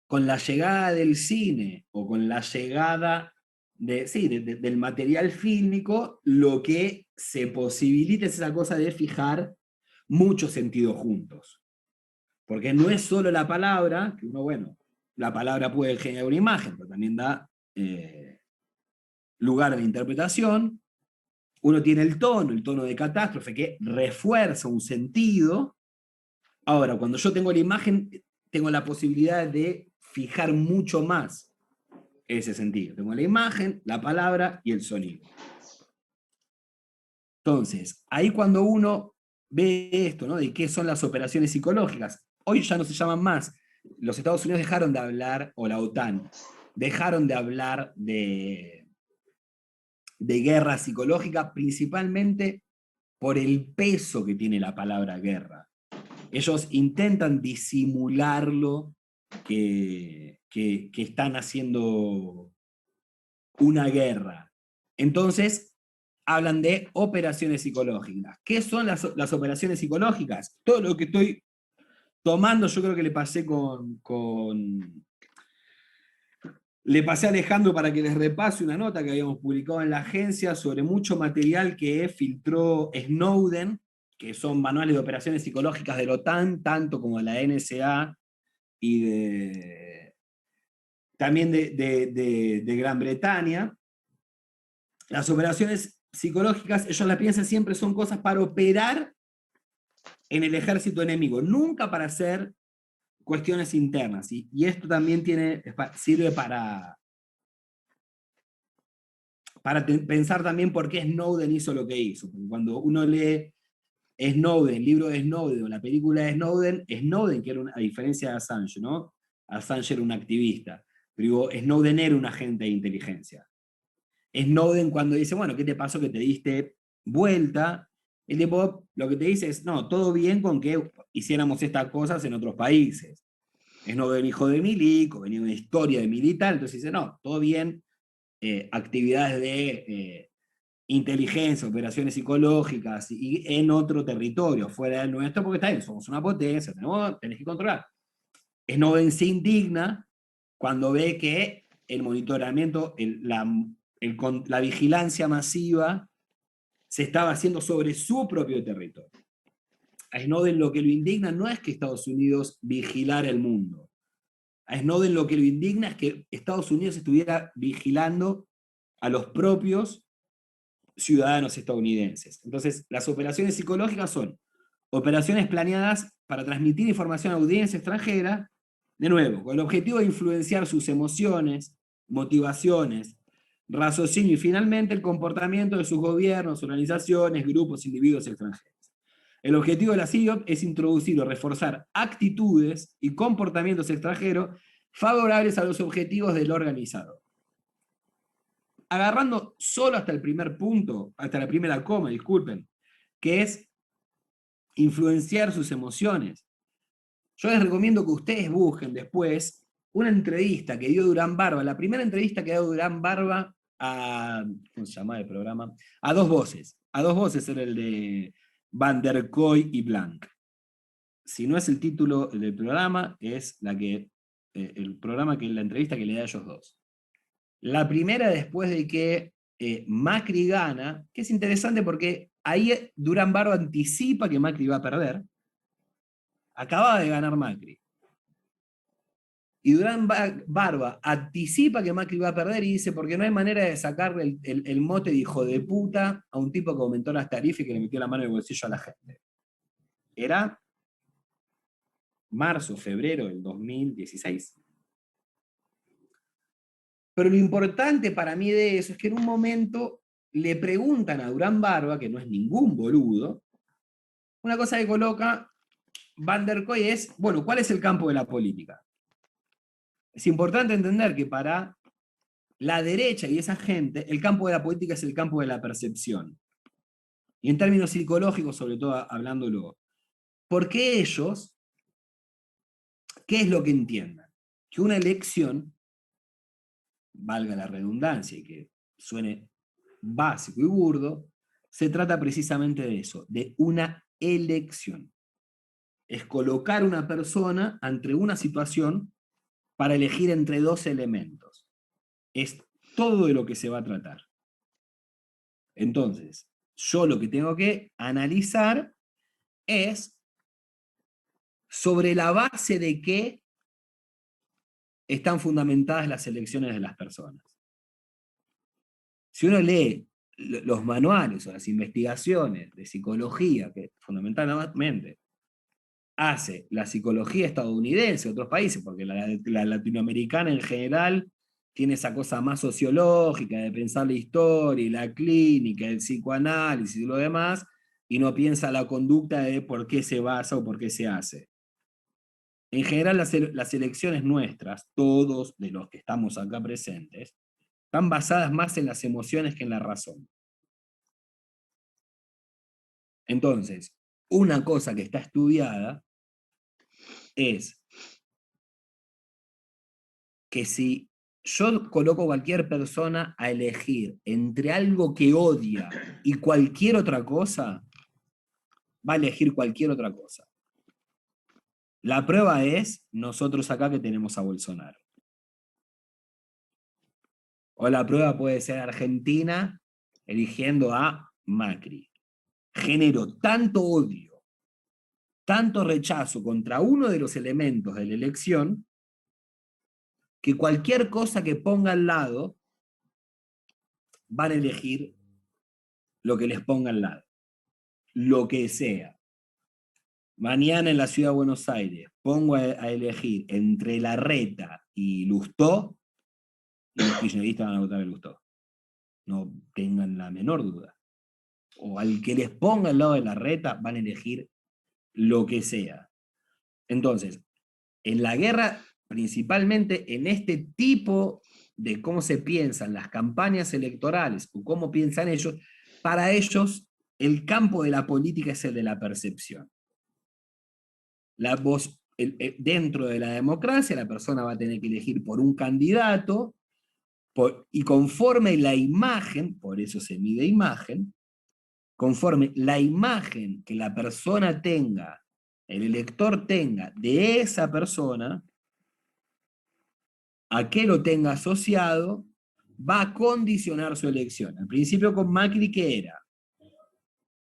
con la llegada del cine, o con la llegada del material fílmico, lo que se posibilita es esa cosa de fijar muchos sentidos juntos. Porque no es solo la palabra, que uno, bueno, la palabra puede generar una imagen, pero también da lugar de interpretación. Uno tiene el tono de catástrofe, que refuerza un sentido. Ahora, cuando yo tengo la imagen, tengo la posibilidad de fijar mucho más ese sentido. Tengo la imagen, la palabra y el sonido. Entonces, ahí cuando uno ve esto, ¿no? De qué son las operaciones psicológicas, hoy ya no se llaman más. Los Estados Unidos dejaron de hablar, o la OTAN, dejaron de hablar de guerra psicológica, principalmente por el peso que tiene la palabra guerra. Ellos intentan disimularlo, que están haciendo una guerra. Entonces, hablan de operaciones psicológicas. ¿Qué son las operaciones psicológicas? Todo lo que estoy tomando, yo creo que le pasé le pasé a Alejandro para que les repase una nota que habíamos publicado en la agencia sobre mucho material que filtró Snowden, que son manuales de operaciones psicológicas de la OTAN, tanto como de la NSA y también de Gran Bretaña. Las operaciones psicológicas, ellos la piensan siempre, son cosas para operar en el ejército enemigo, nunca para hacer cuestiones internas. Y esto también sirve para pensar también por qué Snowden hizo lo que hizo. Porque cuando uno lee Snowden, el libro de Snowden o la película de Snowden, que era a diferencia de Assange, ¿no? Assange era un activista, pero Snowden era un agente de inteligencia. Snowden, cuando dice, bueno, ¿qué te pasó que te diste vuelta? El tipo lo que te dice es, no, todo bien con que hiciéramos estas cosas en otros países. Snowden, hijo de milico, venía de una historia de militar, entonces dice, no, todo bien, actividades de inteligencia, operaciones psicológicas, y en otro territorio, fuera del nuestro, porque está bien, somos una potencia, tenés que controlar. Snowden se indigna cuando ve que el monitoramiento, la vigilancia masiva se estaba haciendo sobre su propio territorio. A Snowden lo que lo indigna no es que Estados Unidos vigilara el mundo. A Snowden lo que lo indigna es que Estados Unidos estuviera vigilando a los propios ciudadanos estadounidenses. Entonces, las operaciones psicológicas son operaciones planeadas para transmitir información a audiencia extranjera, de nuevo, con el objetivo de influenciar sus emociones, motivaciones, raciocinio y finalmente el comportamiento de sus gobiernos, organizaciones, grupos, individuos extranjeros. El objetivo de la CIOP es introducir o reforzar actitudes y comportamientos extranjeros favorables a los objetivos del organizador. Agarrando solo hasta el primer punto, hasta la primera coma, disculpen, que es influenciar sus emociones. Yo les recomiendo que ustedes busquen después una entrevista que dio Durán Barba, la primera entrevista que dio Durán Barba a, ¿cómo se llama el programa? A Dos Voces. A Dos Voces era el de Van der Kooi y Blanc. Si no es el título del programa, es el programa, la entrevista que le da a ellos dos. La primera después de que Macri gana, que es interesante porque ahí Durán Barba anticipa que Macri va a perder. Acababa de ganar Macri. Y Durán Barba anticipa que Macri va a perder y dice, porque no hay manera de sacarle el mote de hijo de puta a un tipo que aumentó las tarifas y que le metió la mano en el bolsillo a la gente. Era marzo, febrero del 2016. Pero lo importante para mí de eso es que en un momento le preguntan a Durán Barba, que no es ningún boludo, una cosa que coloca Van der Kooi es, bueno, ¿cuál es el campo de la política? Es importante entender que para la derecha y esa gente, el campo de la política es el campo de la percepción. Y en términos psicológicos, sobre todo hablándolo, porque ellos, ¿qué es lo que entiendan? Que una elección, valga la redundancia y que suene básico y burdo, se trata precisamente de eso, de una elección. Es colocar una persona ante una situación para elegir entre dos elementos. Es todo de lo que se va a tratar. Entonces, yo lo que tengo que analizar es sobre la base de qué están fundamentadas las elecciones de las personas. Si uno lee los manuales o las investigaciones de psicología, que fundamentalmente hace la psicología estadounidense, otros países, porque la latinoamericana en general tiene esa cosa más sociológica de pensar la historia y la clínica, el psicoanálisis y lo demás, y no piensa la conducta de por qué se basa o por qué se hace. En general las elecciones nuestras, todos de los que estamos acá presentes, están basadas más en las emociones que en la razón. Entonces, una cosa que está estudiada es que si yo coloco a cualquier persona a elegir entre algo que odia y cualquier otra cosa, va a elegir cualquier otra cosa. La prueba es nosotros acá que tenemos a Bolsonaro. O la prueba puede ser Argentina eligiendo a Macri. Generó tanto odio, tanto rechazo contra uno de los elementos de la elección, que cualquier cosa que ponga al lado, van a elegir lo que les ponga al lado. Lo que sea. Mañana en la ciudad de Buenos Aires pongo a elegir entre Larreta y Lustó, y los kirchneristas van a votar a Lustó. No tengan la menor duda. O al que les ponga al lado de Larreta van a elegir lo que sea. Entonces, en la guerra, principalmente en este tipo de cómo se piensan las campañas electorales o cómo piensan ellos, para ellos el campo de la política es el de la percepción. Dentro de la democracia la persona va a tener que elegir por un candidato y conforme la imagen, por eso se mide imagen, conforme la imagen que la persona tenga, el elector tenga de esa persona, a qué lo tenga asociado, va a condicionar su elección. Al principio con Macri, ¿qué era?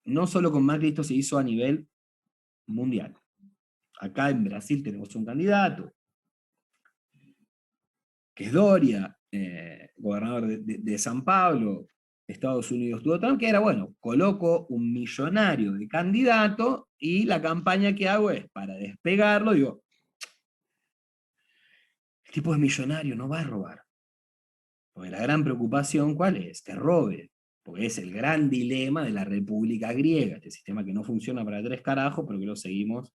No solo con Macri, esto se hizo a nivel mundial. Acá en Brasil tenemos un candidato, que es Doria, gobernador de San Pablo. Estados Unidos tuvo Trump, que era, bueno, coloco un millonario de candidato y la campaña que hago es, para despegarlo, digo, el tipo es millonario, no va a robar. Porque la gran preocupación, ¿cuál es? Que robe. Porque es el gran dilema de la República Griega, este sistema que no funciona para tres carajos, pero que lo seguimos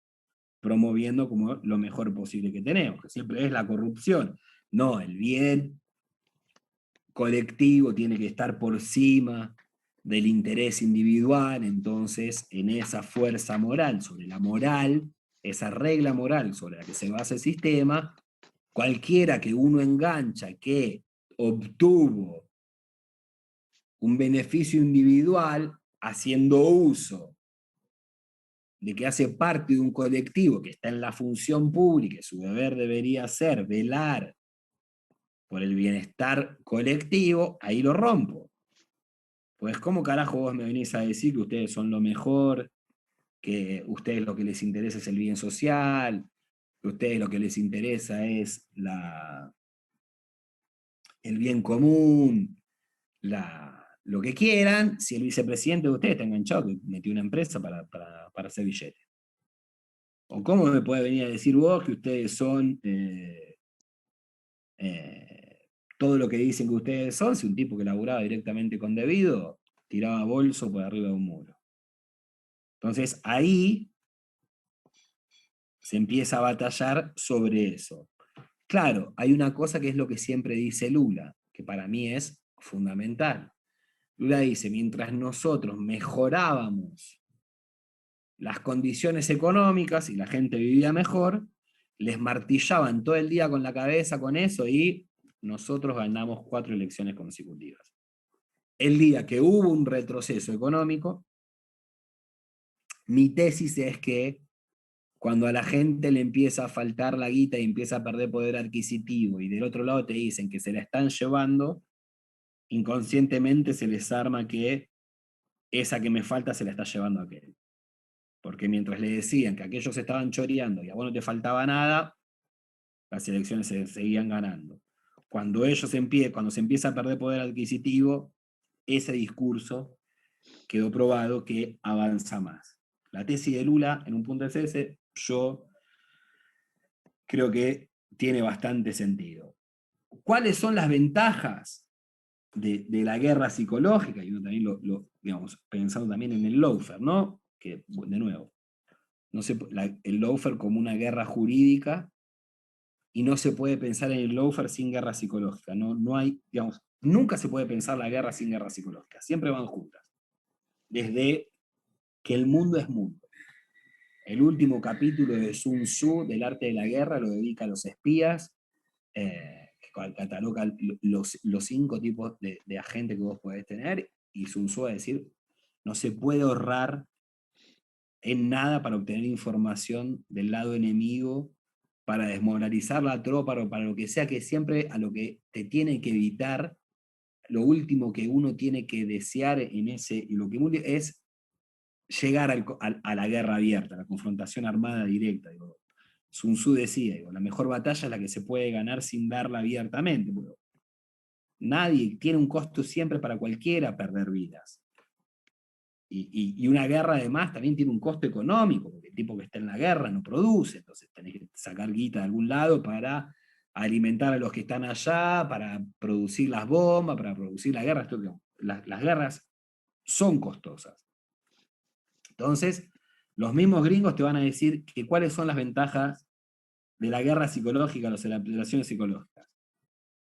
promoviendo como lo mejor posible que tenemos, que siempre es la corrupción. No, el bien colectivo tiene que estar por encima del interés individual, entonces en esa fuerza moral, sobre la moral, esa regla moral sobre la que se basa el sistema, cualquiera que uno engancha que obtuvo un beneficio individual haciendo uso de que hace parte de un colectivo que está en la función pública, y su deber debería ser velar por el bienestar colectivo, ahí lo rompo. Pues ¿cómo carajo vos me venís a decir que ustedes son lo mejor, que ustedes lo que les interesa es el bien social, que ustedes lo que les interesa es el bien común, lo que quieran, si el vicepresidente de ustedes está enganchado, que metió una empresa para hacer billetes? ¿O cómo me puede venir a decir vos que ustedes son todo lo que dicen que ustedes son, si un tipo que laburaba directamente con Debido tiraba bolso por arriba de un muro? Entonces ahí se empieza a batallar sobre eso. Claro, hay una cosa que es lo que siempre dice Lula, que para mí es fundamental. Lula dice, mientras nosotros mejorábamos las condiciones económicas y la gente vivía mejor, les martillaban todo el día con la cabeza con eso y nosotros ganamos 4 elecciones consecutivas. El día que hubo un retroceso económico, mi tesis es que cuando a la gente le empieza a faltar la guita y empieza a perder poder adquisitivo y del otro lado te dicen que se la están llevando, inconscientemente se les arma que esa que me falta se la está llevando aquel. Porque mientras le decían que aquellos estaban choreando y a vos no te faltaba nada, las elecciones se seguían ganando. Cuando se empieza a perder poder adquisitivo, ese discurso quedó probado que avanza más. La tesis de Lula, en un punto es ese, yo creo que tiene bastante sentido. ¿Cuáles son las ventajas de la guerra psicológica? Y uno también digamos, pensando también en el lawfare, ¿no? Que, de nuevo, no el lawfare como una guerra jurídica, y no se puede pensar en el lawfare sin guerra psicológica. No hay, digamos, nunca se puede pensar la guerra sin guerra psicológica. Siempre van juntas. Desde que el mundo es mundo. El último capítulo de Sun Tzu, del arte de la guerra, lo dedica a los espías, que cataloga los 5 tipos de agentes que vos podés tener, y Sun Tzu va a decir, no se puede ahorrar en nada para obtener información del lado enemigo, para desmoralizar la tropa o para lo que sea, que siempre a lo que te tiene que evitar, lo último que uno tiene que desear en ese, lo que es llegar a la guerra abierta, a la confrontación armada directa. Digo, Sun Tzu decía, digo, la mejor batalla es la que se puede ganar sin darla abiertamente. Digo, nadie tiene un costo siempre para cualquiera perder vidas. Y una guerra además también tiene un costo económico, porque el tipo que está en la guerra no produce, entonces tenés que sacar guita de algún lado para alimentar a los que están allá, para producir las bombas, para producir la guerra. Las guerras son costosas. Entonces, los mismos gringos te van a decir que cuáles son las ventajas de la guerra psicológica, las relaciones psicológicas.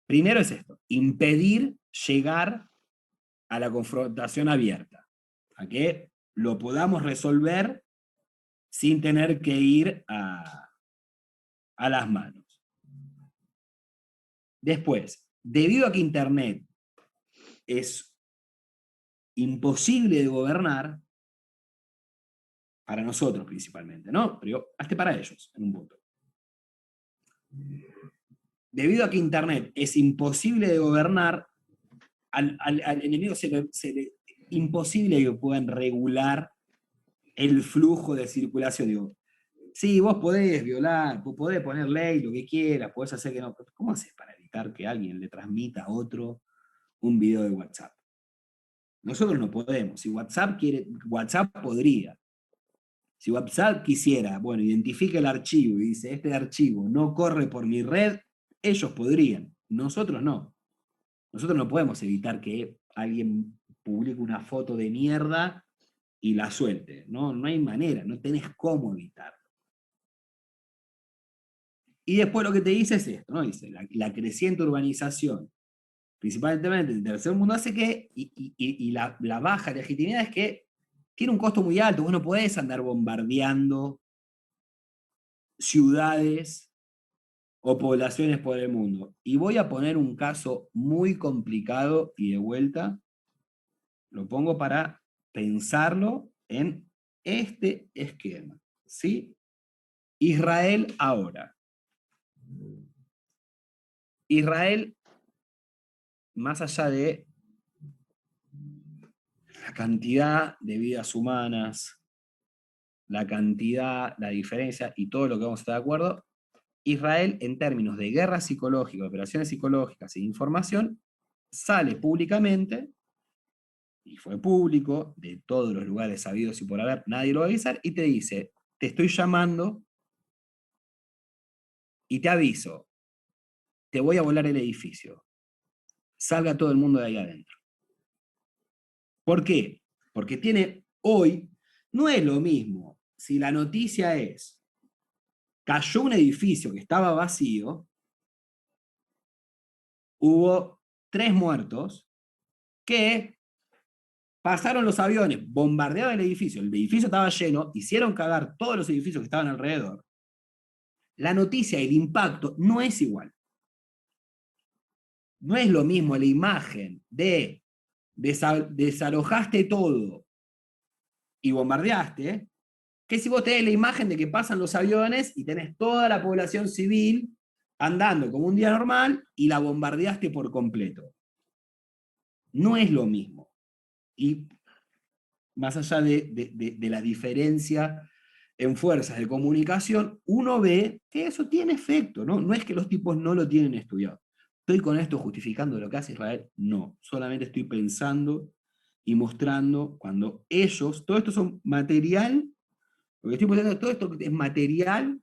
Primero es esto, impedir llegar a la confrontación abierta, a que lo podamos resolver sin tener que ir a las manos. Después, debido a que Internet es imposible de gobernar, para nosotros principalmente, ¿no? Pero hasta para ellos, en un punto. Debido a que Internet es imposible de gobernar, al enemigo imposible que puedan regular el flujo de circulación. Digo, sí, vos podés violar, vos podés poner ley, lo que quieras, podés hacer que no. ¿Cómo haces para evitar que alguien le transmita a otro un video de WhatsApp? Nosotros no podemos. Si WhatsApp quiere, WhatsApp podría. Si WhatsApp quisiera, bueno, identifica el archivo y dice, este archivo no corre por mi red, ellos podrían. Nosotros no. Nosotros no podemos evitar que alguien publique una foto de mierda y la suelte. No hay manera, no tenés cómo evitarlo. Y después lo que te dice es esto, ¿no? Dice, la creciente urbanización, principalmente del tercer mundo, hace que, y la baja legitimidad es que tiene un costo muy alto. Vos no podés andar bombardeando ciudades o poblaciones por el mundo. Y voy a poner un caso muy complicado y de vuelta, lo pongo para pensarlo en este esquema, ¿sí? Israel ahora. Israel, más allá de la cantidad de vidas humanas, la cantidad, la diferencia y todo lo que vamos a estar de acuerdo, Israel en términos de guerra psicológica, operaciones psicológicas e información, sale públicamente, y fue público, de todos los lugares sabidos y por haber, nadie lo va a avisar, y te dice, te estoy llamando y te aviso, te voy a volar el edificio, salga todo el mundo de ahí adentro. ¿Por qué? Porque tiene hoy, no es lo mismo si la noticia es, cayó un edificio que estaba vacío, hubo 3 muertos, que pasaron los aviones, bombardearon el edificio estaba lleno, hicieron cagar todos los edificios que estaban alrededor. La noticia y el impacto no es igual. No es lo mismo la imagen de desalojaste todo y bombardeaste, que si vos tenés la imagen de que pasan los aviones y tenés toda la población civil andando como un día normal y la bombardeaste por completo. No es lo mismo. Y más allá de la diferencia en fuerzas de comunicación, uno ve que eso tiene efecto, ¿no? No es que los tipos no lo tienen estudiado. ¿Estoy con esto justificando lo que hace Israel? No, solamente estoy pensando y mostrando cuando ellos, todo esto son material, lo que estoy pensando, todo esto es material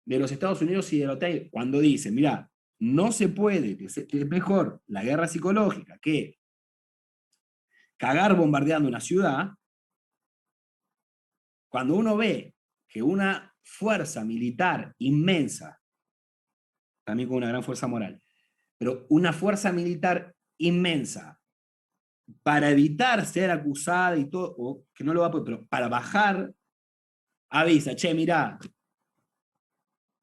de los Estados Unidos y de la OTAN, cuando dicen, mira, no se puede, es mejor la guerra psicológica que cagar bombardeando una ciudad. Cuando uno ve que una fuerza militar inmensa, también con una gran fuerza moral, pero una fuerza militar inmensa, para evitar ser acusada y todo, o que no lo va a poder, pero para bajar, avisa, che, mirá,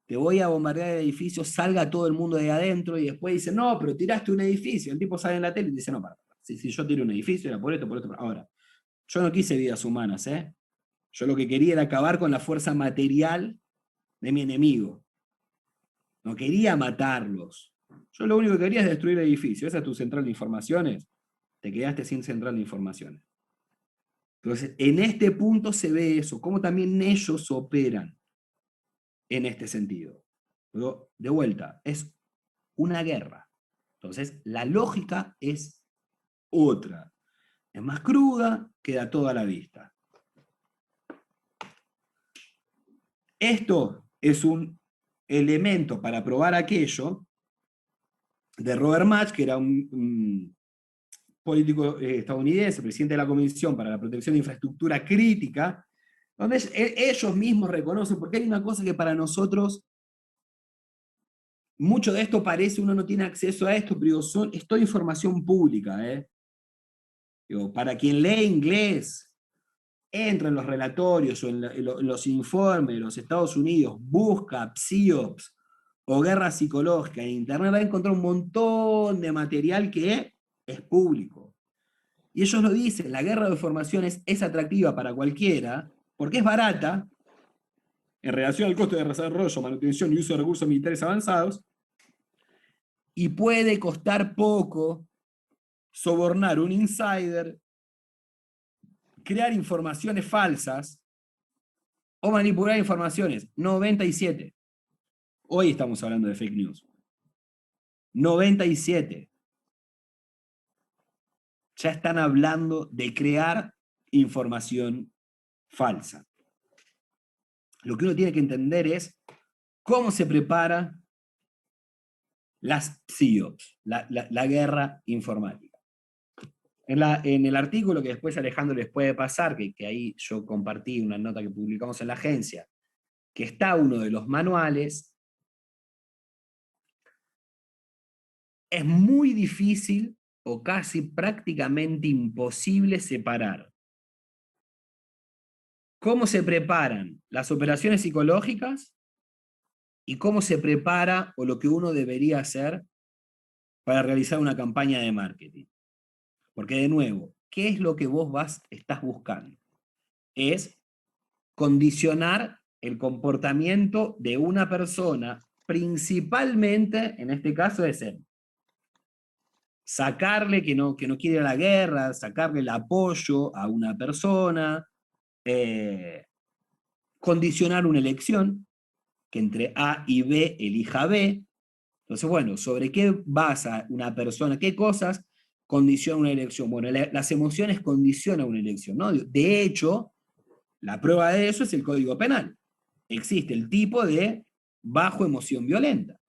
te voy a bombardear el edificio, salga todo el mundo de ahí adentro, y después dice, no, pero tiraste un edificio. El tipo sale en la tele y dice, no, para. Si yo tiro un edificio, era por esto, por esto. Ahora, yo no quise vidas humanas, ¿eh? Yo lo que quería era acabar con la fuerza material de mi enemigo. No quería matarlos. Yo lo único que quería es destruir el edificio. Esa es tu central de informaciones. Te quedaste sin central de informaciones. Entonces, en este punto se ve eso, cómo también ellos operan en este sentido. Pero, de vuelta, es una guerra. Entonces, la lógica es otra. Es más cruda, queda toda a la vista. Esto es un elemento para probar aquello de Robert Match, que era un político estadounidense, presidente de la Comisión para la Protección de Infraestructura Crítica, donde ellos mismos reconocen, porque hay una cosa que para nosotros, mucho de esto parece, uno no tiene acceso a esto, pero es toda información pública. Digo, para quien lee inglés, entra en los relatorios o en los informes de los Estados Unidos, busca PSYOPs o guerra psicológica en Internet, va a encontrar un montón de material que es público. Y ellos lo dicen, la guerra de informaciones es atractiva para cualquiera, porque es barata, en relación al costo de desarrollo, manutención y uso de recursos militares avanzados, y puede costar poco sobornar un insider, crear informaciones falsas o manipular informaciones. 97. Hoy estamos hablando de fake news. 97. Ya están hablando de crear información falsa. Lo que uno tiene que entender es cómo se prepara las PSYOPs, la guerra informática. En el artículo que después Alejandro les puede pasar, que ahí yo compartí una nota que publicamos en la agencia, que está uno de los manuales, es muy difícil o casi prácticamente imposible separar cómo se preparan las operaciones psicológicas y cómo se prepara o lo que uno debería hacer para realizar una campaña de marketing. Porque de nuevo, ¿qué es lo que vos estás buscando? Es condicionar el comportamiento de una persona, principalmente, en este caso, es sacarle que no quiere ir a la guerra, sacarle el apoyo a una persona, condicionar una elección, que entre A y B elija B. Entonces, bueno, ¿sobre qué basa una persona? ¿Qué cosas condiciona una elección? Bueno, las emociones condicionan una elección, ¿no? De hecho, la prueba de eso es el Código Penal. Existe el tipo de bajo emoción violenta.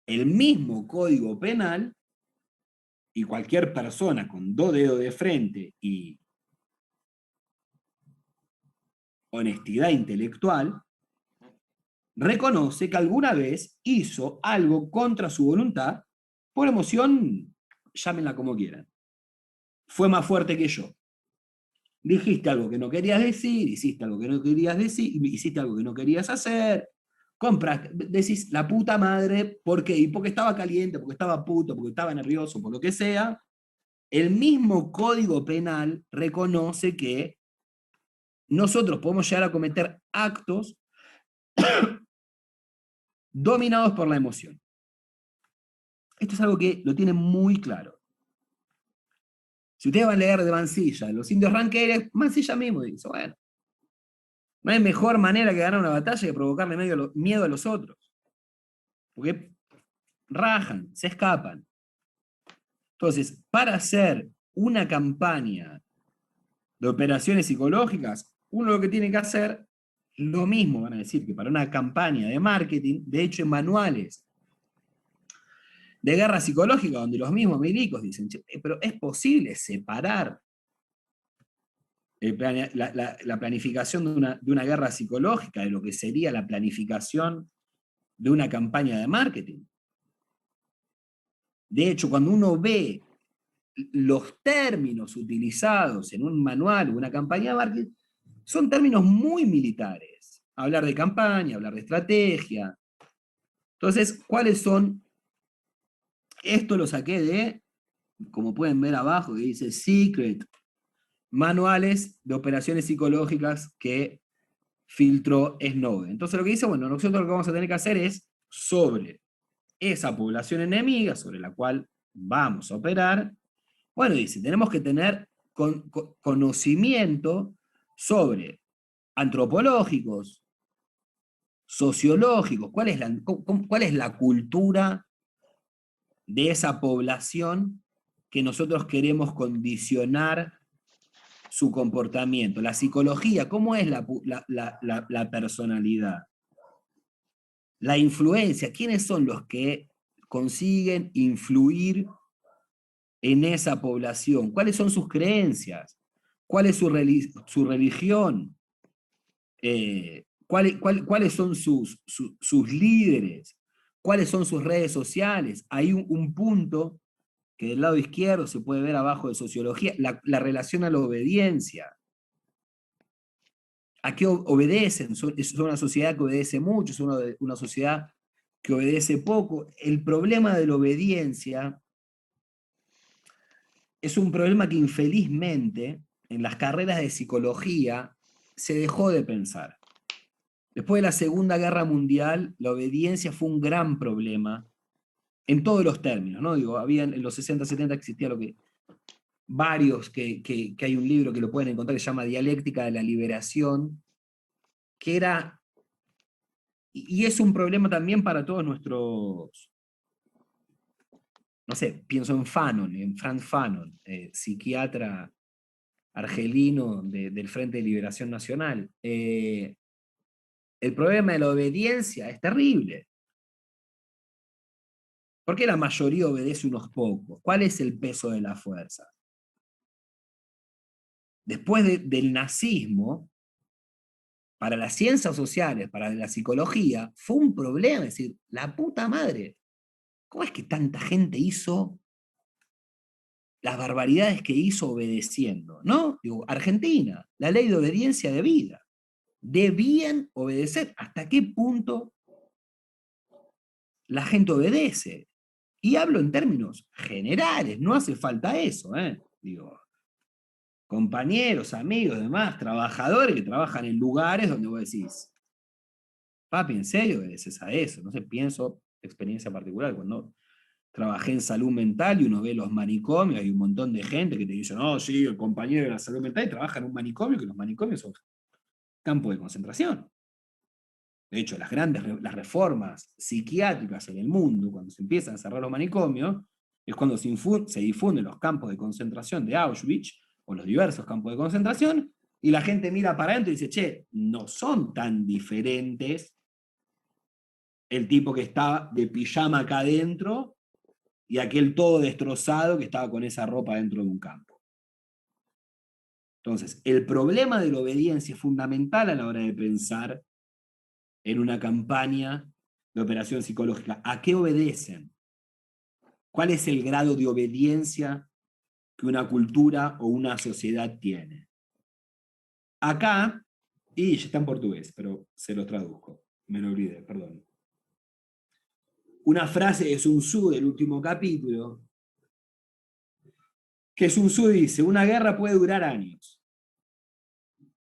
El mismo Código Penal, y cualquier persona con 2 dedos de frente y honestidad intelectual, reconoce que alguna vez hizo algo contra su voluntad por emoción, llámenla como quieran. Fue más fuerte que yo. Dijiste algo que no querías decir, hiciste algo que no querías decir, hiciste algo que no querías hacer, compraste, decís la puta madre, ¿por qué? Y porque estaba caliente, porque estaba puto, porque estaba nervioso, por lo que sea. El mismo Código Penal reconoce que nosotros podemos llegar a cometer actos dominados por la emoción. Esto es algo que lo tienen muy claro. Si ustedes van a leer de Mansilla, los indios ranqueles, Mansilla mismo dice, bueno, no hay mejor manera que ganar una batalla que provocarle miedo a los otros. Porque rajan, se escapan. Entonces, para hacer una campaña de operaciones psicológicas, uno lo que tiene que hacer, lo mismo van a decir que para una campaña de marketing, de hecho en manuales de guerra psicológica, donde los mismos milicos dicen, pero es posible separar la planificación de una guerra psicológica de lo que sería la planificación de una campaña de marketing. De hecho, cuando uno ve los términos utilizados en un manual o una campaña de marketing, son términos muy militares. Hablar de campaña, hablar de estrategia. Entonces, ¿cuáles son? Esto lo saqué de, como pueden ver abajo, que dice Secret, manuales de operaciones psicológicas que filtró Snowden. Entonces lo que dice, bueno, nosotros lo que vamos a tener que hacer es sobre esa población enemiga sobre la cual vamos a operar. Bueno, dice, tenemos que tener conocimiento sobre antropológicos, sociológicos, cuál es la cultura de esa población que nosotros queremos condicionar su comportamiento. La psicología, ¿cómo es la personalidad? La influencia, ¿quiénes son los que consiguen influir en esa población? ¿Cuáles son sus creencias? ¿Cuál es su religión? ¿Cuáles son sus líderes? ¿Cuáles son sus redes sociales? Hay un punto que del lado izquierdo se puede ver abajo de sociología, la relación a la obediencia. ¿A qué obedecen? Es una sociedad que obedece mucho, es una sociedad que obedece poco. El problema de la obediencia es un problema que infelizmente en las carreras de psicología se dejó de pensar. Después de la Segunda Guerra Mundial, la obediencia fue un gran problema en todos los términos, ¿no? Digo, en los 60, 70 existía lo que varios, que hay un libro que lo pueden encontrar que se llama Dialéctica de la Liberación, que era, y es un problema también para todos nuestros, no sé, pienso en Fanon, en Franz Fanon, psiquiatra argelino del Frente de Liberación Nacional. El problema de la obediencia es terrible. ¿Por qué la mayoría obedece unos pocos? ¿Cuál es el peso de la fuerza? Después del nazismo, para las ciencias sociales, para la psicología, fue un problema, es decir, la puta madre. ¿cómo es que tanta gente hizo las barbaridades que hizo obedeciendo? ¿No? Digo, Argentina, la ley de obediencia de vida. Debían obedecer. ¿Hasta qué punto la gente obedece? Y hablo en términos generales, no hace falta eso, digo, compañeros, amigos, demás, trabajadores que trabajan en lugares donde vos decís, papi, ¿en serio obedeces a eso? No sé, pienso, experiencia particular, cuando trabajé en salud mental y uno ve los manicomios, hay un montón de gente que te dice, no, sí, el compañero de la salud mental y trabaja en un manicomio, que los manicomios son campos de concentración. De hecho, las reformas psiquiátricas en el mundo, cuando se empiezan a cerrar los manicomios, es cuando se difunden los campos de concentración de Auschwitz, o los diversos campos de concentración, y la gente mira para adentro y dice, che, no son tan diferentes el tipo que está de pijama acá adentro y aquel todo destrozado que estaba con esa ropa dentro de un campo. Entonces, el problema de la obediencia es fundamental a la hora de pensar en una campaña de operación psicológica. ¿A qué obedecen? ¿Cuál es el grado de obediencia que una cultura o una sociedad tiene? Acá, y ya está en portugués, pero se los traduzco, me lo olvidé, perdón. Una frase de Sun Tzu del último capítulo, que Sun Tzu dice, una guerra puede durar años.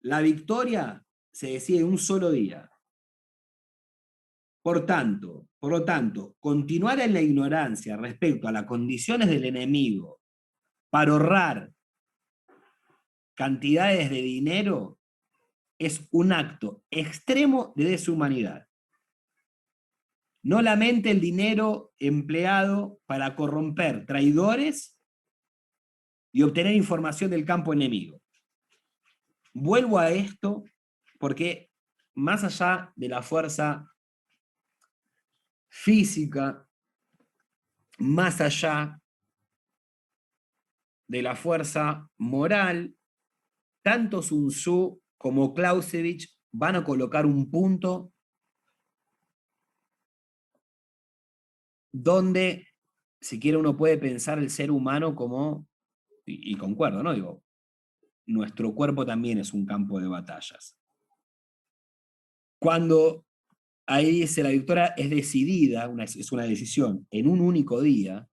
La victoria se decide en un solo día. Por lo tanto, continuar en la ignorancia respecto a las condiciones del enemigo para ahorrar cantidades de dinero es un acto extremo de deshumanidad. No lamente el dinero empleado para corromper traidores y obtener información del campo enemigo. Vuelvo a esto porque más allá de la fuerza física, más allá de la fuerza moral, tanto Sun Tzu como Clausewitz van a colocar un punto donde, si quiere, uno puede pensar el ser humano como, y concuerdo, ¿no? Digo, nuestro cuerpo también es un campo de batallas. Cuando ahí dice la victoria es decidida, es una decisión, en un único día,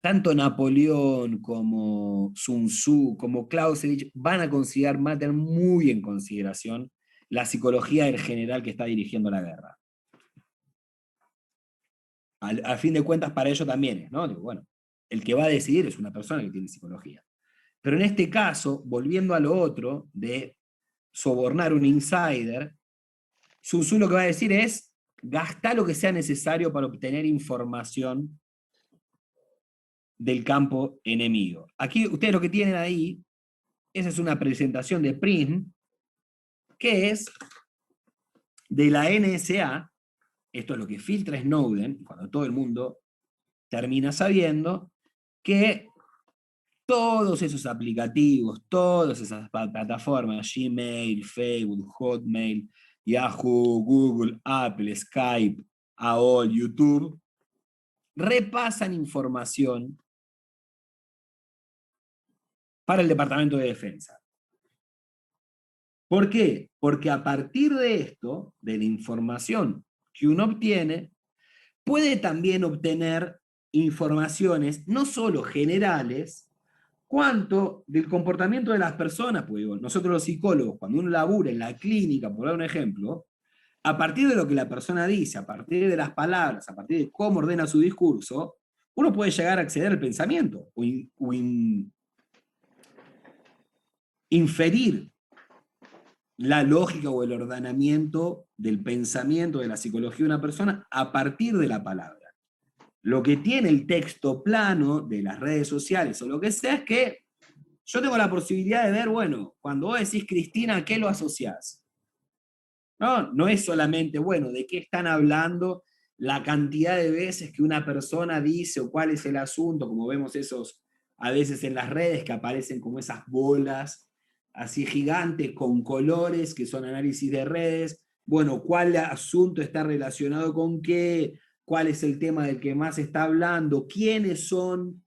tanto Napoleón como Sun Tzu, como Clausewitz van a considerar, van a tener muy en consideración la psicología del general que está dirigiendo la guerra. Al fin de cuentas, para ello también es, ¿no? Digo, bueno, el que va a decidir es una persona que tiene psicología. Pero en este caso, volviendo a lo otro, de sobornar un insider, Sun Tzu lo que va a decir es, gasta lo que sea necesario para obtener información del campo enemigo. Aquí ustedes lo que tienen ahí, esa es una presentación de Prim, que es de la NSA, esto es lo que filtra Snowden, cuando todo el mundo termina sabiendo, que todos esos aplicativos, todas esas plataformas, Gmail, Facebook, Hotmail, Yahoo, Google, Apple, Skype, AOL, YouTube, repasan información para el Departamento de Defensa. ¿Por qué? Porque a partir de esto, de la información que uno obtiene, puede también obtener informaciones no solo generales, cuanto del comportamiento de las personas, pues digo, nosotros los psicólogos, cuando uno labura en la clínica, por dar un ejemplo, a partir de lo que la persona dice, a partir de las palabras, a partir de cómo ordena su discurso, uno puede llegar a acceder al pensamiento o inferir la lógica o el ordenamiento del pensamiento, de la psicología de una persona a partir de la palabra. Lo que tiene el texto plano de las redes sociales o lo que sea es que yo tengo la posibilidad de ver, bueno, cuando vos decís Cristina, ¿a qué lo asociás? No, no es solamente, bueno, de qué están hablando, la cantidad de veces que una persona dice o cuál es el asunto, como vemos esos a veces en las redes que aparecen como esas bolas así gigantes con colores que son análisis de redes. Bueno, ¿cuál asunto está relacionado con qué? cuál es el tema del que más se está hablando, quiénes son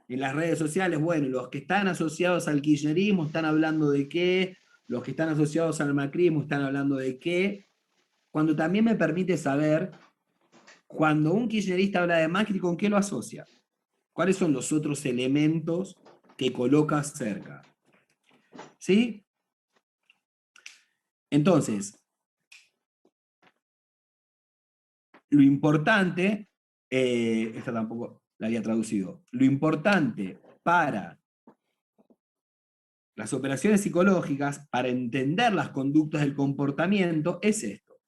en las redes sociales. Bueno, los que están asociados al kirchnerismo están hablando de qué, los que están asociados al macrismo están hablando de qué, cuando también me permite saber, cuando un kirchnerista habla de Macri, ¿con qué lo asocia? ¿Cuáles son los otros elementos que coloca cerca? ¿Sí? Entonces, lo importante, esta tampoco la había traducido, lo importante para las operaciones psicológicas, para entender las conductas del comportamiento, es esto: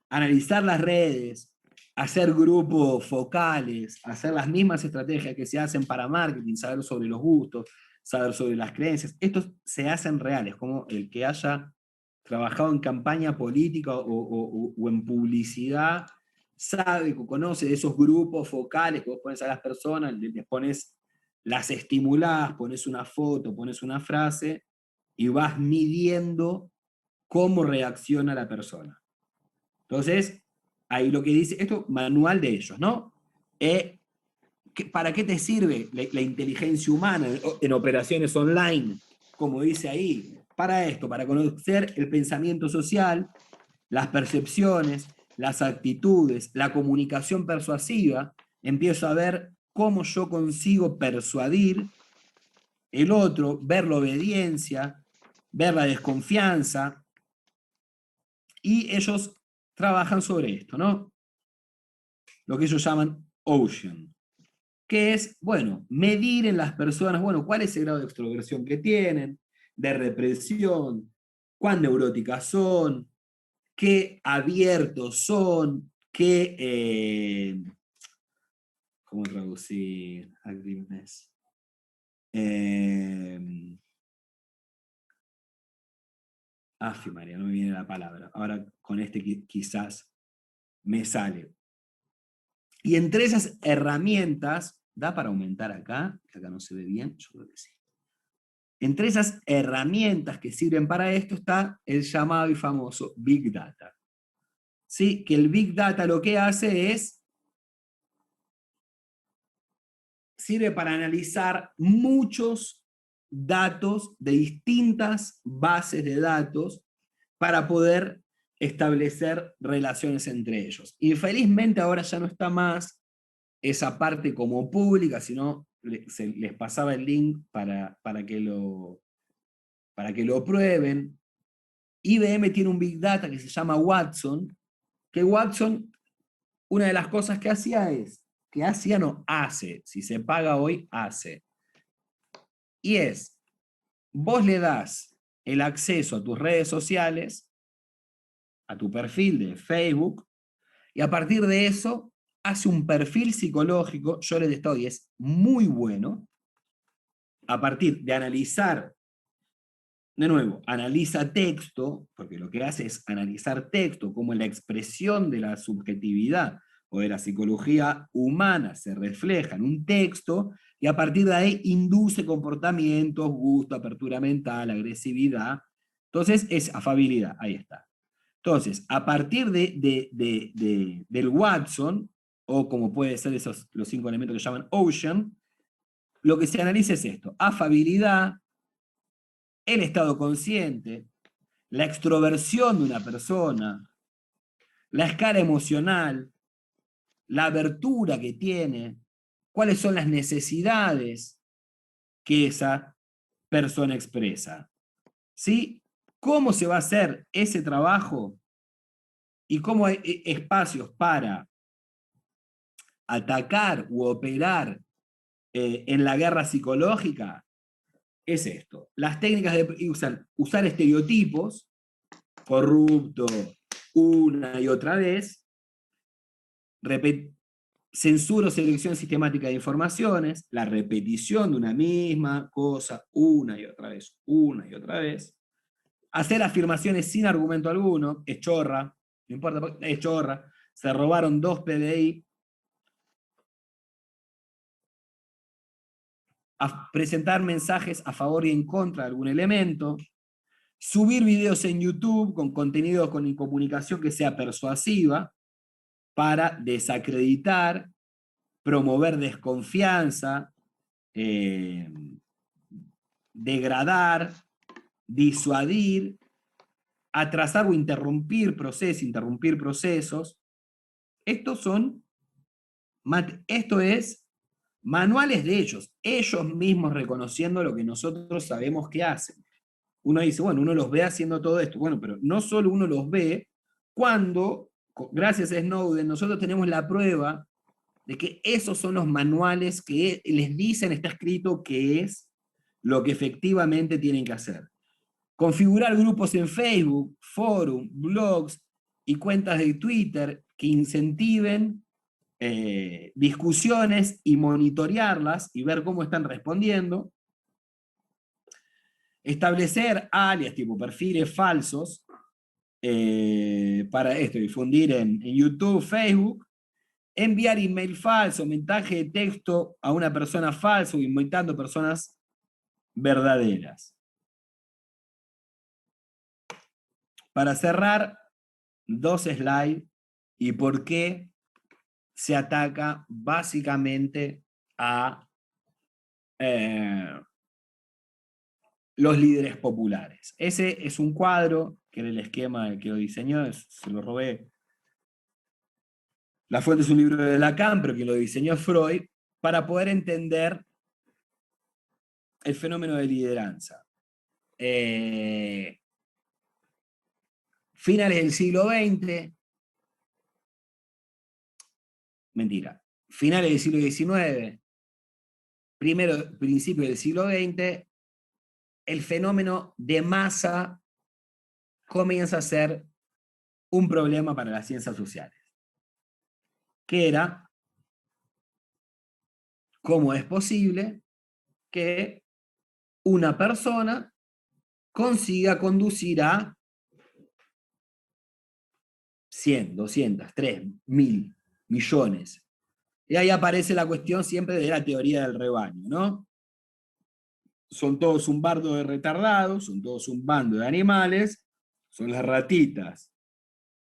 analizar las redes, hacer grupos focales, hacer las mismas estrategias que se hacen para marketing, saber sobre los gustos, saber sobre las creencias. Estos se hacen reales, como el que haya trabajado en campaña política o en publicidad, sabe, conoce de esos grupos focales que vos pones a las personas, les pones, las estimulás, pones una foto, pones una frase, y vas midiendo cómo reacciona la persona. Entonces, ahí lo que dice, esto manual de ellos, ¿no? ¿Para qué te sirve la inteligencia humana en operaciones online? Como dice ahí, para esto, para conocer el pensamiento social, las percepciones, las actitudes, la comunicación persuasiva. Empiezo a ver cómo yo consigo persuadir el otro, ver la obediencia, ver la desconfianza, y ellos trabajan sobre esto, ¿no? Lo que ellos llaman Ocean, que es, bueno, medir en las personas, bueno, cuál es el grado de extroversión que tienen, de represión, cuán neuróticas son, qué abiertos son, qué, ¿cómo traducir activeness? María, no me viene la palabra. Ahora con este quizás me sale. Y entre esas herramientas, ¿da para aumentar acá? Que acá no se ve bien, yo creo que sí. Entre esas herramientas que sirven para esto está el llamado y famoso Big Data. ¿Sí? Que el Big Data lo que hace es, sirve para analizar muchos datos de distintas bases de datos para poder establecer relaciones entre ellos. Infelizmente ahora ya no está más esa parte como pública, sino les pasaba el link para que lo prueben. IBM tiene un Big Data que se llama Watson, que Watson, una de las cosas que hacía es, que hacía no, hace, si se paga hoy, hace. Y es, vos le das el acceso a tus redes sociales, a tu perfil de Facebook, y a partir de eso hace un perfil psicológico. Yo les estoy, es muy bueno, a partir de analizar, de nuevo, analiza texto, porque lo que hace es analizar texto, como la expresión de la subjetividad o de la psicología humana se refleja en un texto, y a partir de ahí induce comportamientos, gusto, apertura mental, agresividad. Entonces es afabilidad, ahí está. Entonces, a partir del Watson, o como puede ser los 5 elementos que llaman Ocean, lo que se analiza es esto: afabilidad, el estado consciente, la extroversión de una persona, la escala emocional, la abertura que tiene, cuáles son las necesidades que esa persona expresa. ¿Sí? ¿Cómo se va a hacer ese trabajo? Y cómo hay espacios para atacar u operar en la guerra psicológica. Es esto: las técnicas usar estereotipos, corrupto, una y otra vez, censura o selección sistemática de informaciones, la repetición de una misma cosa una y otra vez, hacer afirmaciones sin argumento alguno, es chorra, no importa, es chorra, se robaron 2 PDI, a presentar mensajes a favor y en contra de algún elemento, subir videos en YouTube con contenido con comunicación que sea persuasiva, para desacreditar, promover desconfianza, degradar, disuadir, atrasar o interrumpir procesos. Esto es manuales de ellos mismos reconociendo lo que nosotros sabemos que hacen. Uno dice, bueno, uno los ve haciendo todo esto. Bueno, pero no solo uno los ve, cuando, gracias a Snowden, nosotros tenemos la prueba de que esos son los manuales que les dicen, está escrito que es lo que efectivamente tienen que hacer. Configurar grupos en Facebook, forum, blogs y cuentas de Twitter que incentiven discusiones y monitorearlas y ver cómo están respondiendo. Establecer alias, tipo perfiles falsos, para esto, difundir en YouTube, Facebook. Enviar email falso, mensaje de texto a una persona falsa o inventando personas verdaderas. Para cerrar, 2 slides y por qué se ataca básicamente a los líderes populares. Ese es un cuadro que era el esquema que lo diseñó, se lo robé. La fuente es un libro de Lacan, pero que lo diseñó Freud, para poder entender el fenómeno de lideranza. Finales del siglo XX, finales del siglo XIX, principios del siglo XX, el fenómeno de masa comienza a ser un problema para las ciencias sociales. Que era, ¿cómo es posible que una persona consiga conducir a 100, 200, 3, 1000, millones? Y ahí aparece la cuestión siempre de la teoría del rebaño, ¿no? Son todos un bardo de retardados, son todos un bando de animales, son las ratitas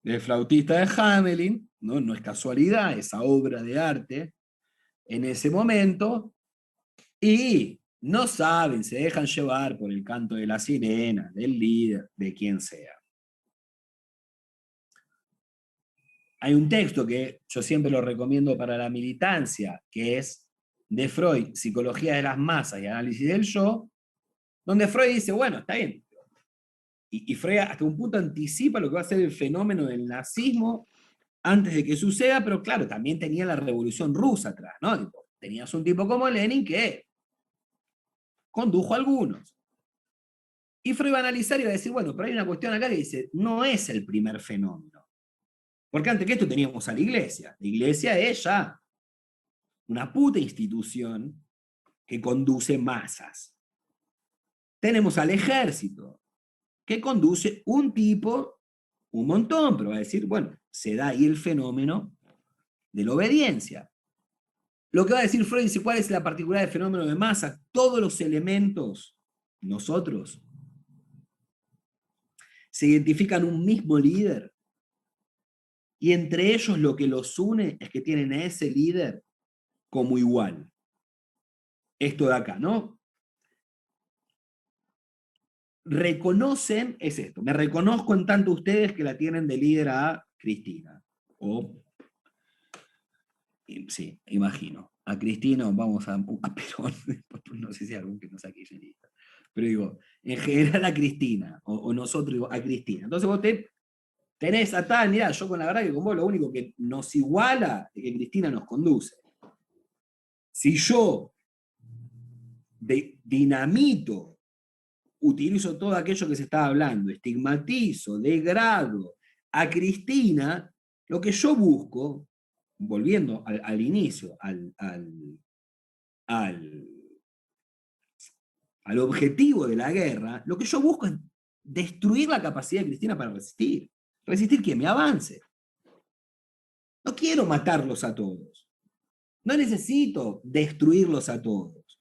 del flautista de Hamelin, ¿no? No es casualidad esa obra de arte en ese momento, y no saben, se dejan llevar por el canto de la sirena, del líder, de quien sea. Hay un texto que yo siempre lo recomiendo para la militancia, que es de Freud, Psicología de las Masas y Análisis del Yo, donde Freud dice, bueno, está bien. Y Freud hasta un punto anticipa lo que va a ser el fenómeno del nazismo antes de que suceda, pero claro, también tenía la Revolución Rusa atrás, ¿no? Tenías un tipo como Lenin que condujo a algunos. Y Freud va a analizar y va a decir, bueno, pero hay una cuestión acá que dice, no es el primer fenómeno. Porque antes que esto teníamos a la iglesia. La iglesia es ya una puta institución que conduce masas. Tenemos al ejército, que conduce un tipo, un montón, pero va a decir, bueno, se da ahí el fenómeno de la obediencia. Lo que va a decir Freud dice, ¿cuál es la particularidad del fenómeno de masas? Todos los elementos, nosotros, se identifican un mismo líder, y entre ellos lo que los une es que tienen a ese líder como igual. Esto de acá, ¿no? Reconocen, es esto, me reconozco en tanto ustedes que la tienen de líder a Cristina. O, sí, imagino. A Cristina, vamos a Perón, no sé si hay algún que no sea kirchnerista. Pero digo, en general a Cristina, o nosotros digo, a Cristina. Entonces vos tenés a tal, mirá, yo con la verdad que con vos lo único que nos iguala es que Cristina nos conduce. Si yo dinamito, utilizo todo aquello que se está hablando, estigmatizo, degrado a Cristina, lo que yo busco, volviendo al inicio, al objetivo de la guerra, lo que yo busco es destruir la capacidad de Cristina para resistir. Resistir que me avance. No quiero matarlos a todos. No necesito destruirlos a todos.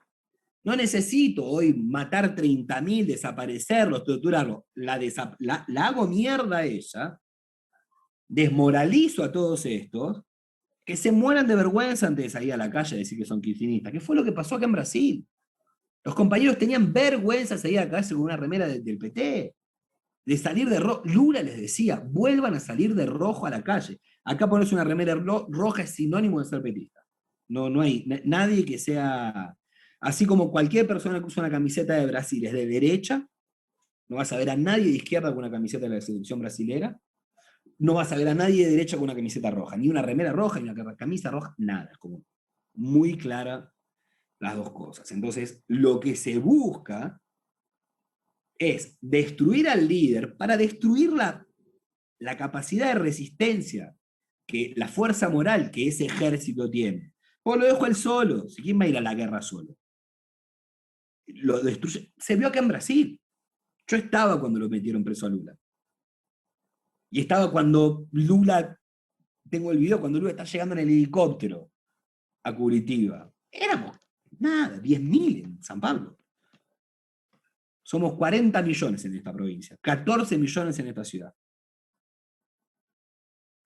No necesito hoy matar 30.000, desaparecerlos, torturarlos. La hago mierda a ella desmoralizo a todos estos, que se mueran de vergüenza antes de salir a la calle y decir que son kirchneristas. ¿Qué fue lo que pasó acá en Brasil? Los compañeros tenían vergüenza de salir a la calle con una remera del PT, de salir de rojo. Lula les decía, vuelvan a salir de rojo a la calle. Acá ponerse una remera roja es sinónimo de ser petista. No hay nadie que sea, así como cualquier persona que usa una camiseta de Brasil es de derecha, no vas a ver a nadie de izquierda con una camiseta de la selección brasilera, no vas a ver a nadie de derecha con una camiseta roja, ni una remera roja, ni una camisa roja, nada. Es como muy clara las dos cosas. Entonces, lo que se busca es destruir al líder para destruir la capacidad de resistencia, que la fuerza moral que ese ejército tiene. Pues lo dejo él solo. ¿Si quién va a ir a la guerra solo? Lo destruye. Se vio acá en Brasil. Yo estaba cuando lo metieron preso a Lula. Y estaba cuando Lula, tengo el video, cuando Lula está llegando en el helicóptero a Curitiba. Éramos nada, 10.000 en San Pablo. Somos 40 millones en esta provincia, 14 millones en esta ciudad.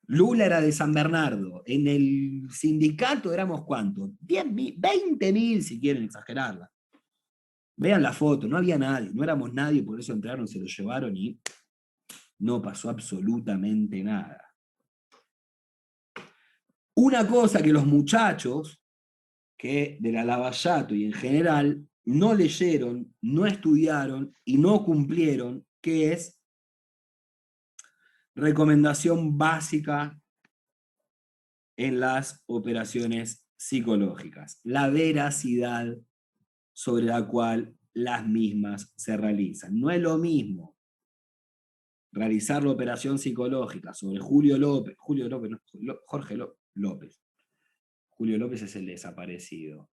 Lula era de San Bernardo. En el sindicato éramos ¿cuántos? 10.000, 20.000 si quieren exagerarla. Vean la foto, no había nadie, no éramos nadie, por eso entraron, se lo llevaron y no pasó absolutamente nada. Una cosa que los muchachos que de la Lavallato y en general no leyeron, no estudiaron y no cumplieron, que es recomendación básica en las operaciones psicológicas, la veracidad sobre la cual las mismas se realizan. No es lo mismo realizar la operación psicológica sobre Jorge López, Julio López es el desaparecido.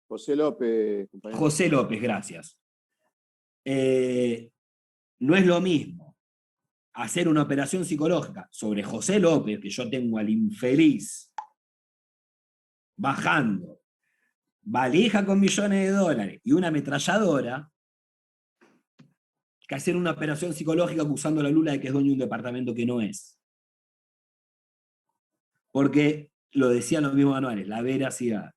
José López, compañero. José López, gracias. No es lo mismo hacer una operación psicológica sobre José López, que yo tengo al infeliz bajando valija con millones de dólares y una ametralladora, que hacer una operación psicológica acusando a la Lula de que es dueño de un departamento que no es. Porque, lo decían los mismos manuales, la veracidad.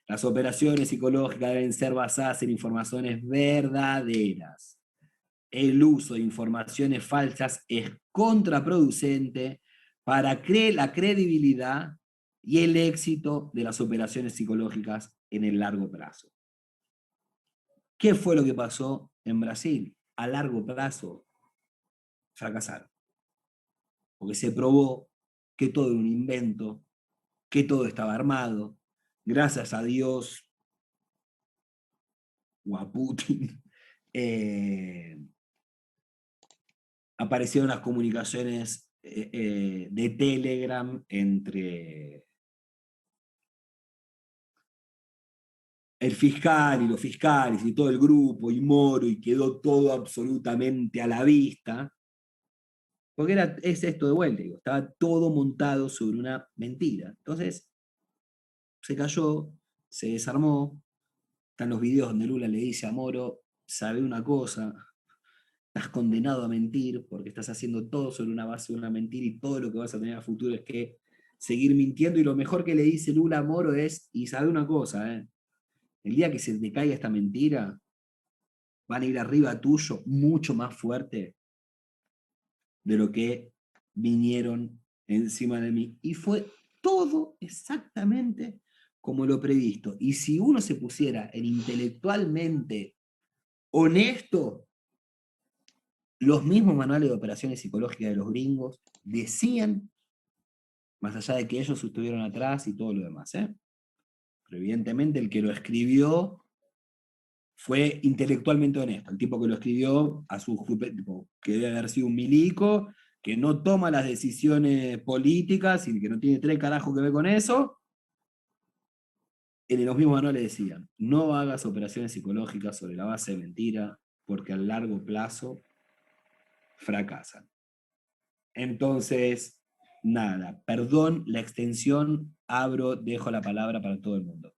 Las operaciones psicológicas deben ser basadas en informaciones verdaderas. El uso de informaciones falsas es contraproducente para la credibilidad y el éxito de las operaciones psicológicas en el largo plazo. ¿Qué fue lo que pasó en Brasil? A largo plazo fracasaron. Porque se probó que todo era un invento, que todo estaba armado. Gracias a Dios o a Putin, aparecieron las comunicaciones de Telegram entre el fiscal y los fiscales y todo el grupo y Moro, y quedó todo absolutamente a la vista. Porque es esto de vuelta, digo, estaba todo montado sobre una mentira. Entonces, se cayó, se desarmó. Están los videos donde Lula le dice a Moro, sabe una cosa, estás condenado a mentir porque estás haciendo todo sobre una base de una mentira y todo lo que vas a tener a futuro es que seguir mintiendo. Y lo mejor que le dice Lula a Moro es, y sabe una cosa, el día que se te caiga esta mentira, van a ir arriba tuyo mucho más fuerte de lo que vinieron encima de mí. Y fue todo exactamente como lo previsto. Y si uno se pusiera en intelectualmente honesto, los mismos manuales de operaciones psicológicas de los gringos decían, más allá de que ellos estuvieron atrás y todo lo demás, pero evidentemente el que lo escribió fue intelectualmente honesto. El tipo que lo escribió, que debe haber sido un milico, que no toma las decisiones políticas y que no tiene tres carajos que ver con eso. En los mismos manuales decían, no hagas operaciones psicológicas sobre la base de mentira, porque a largo plazo fracasan. Entonces, nada, perdón la extensión, dejo la palabra para todo el mundo.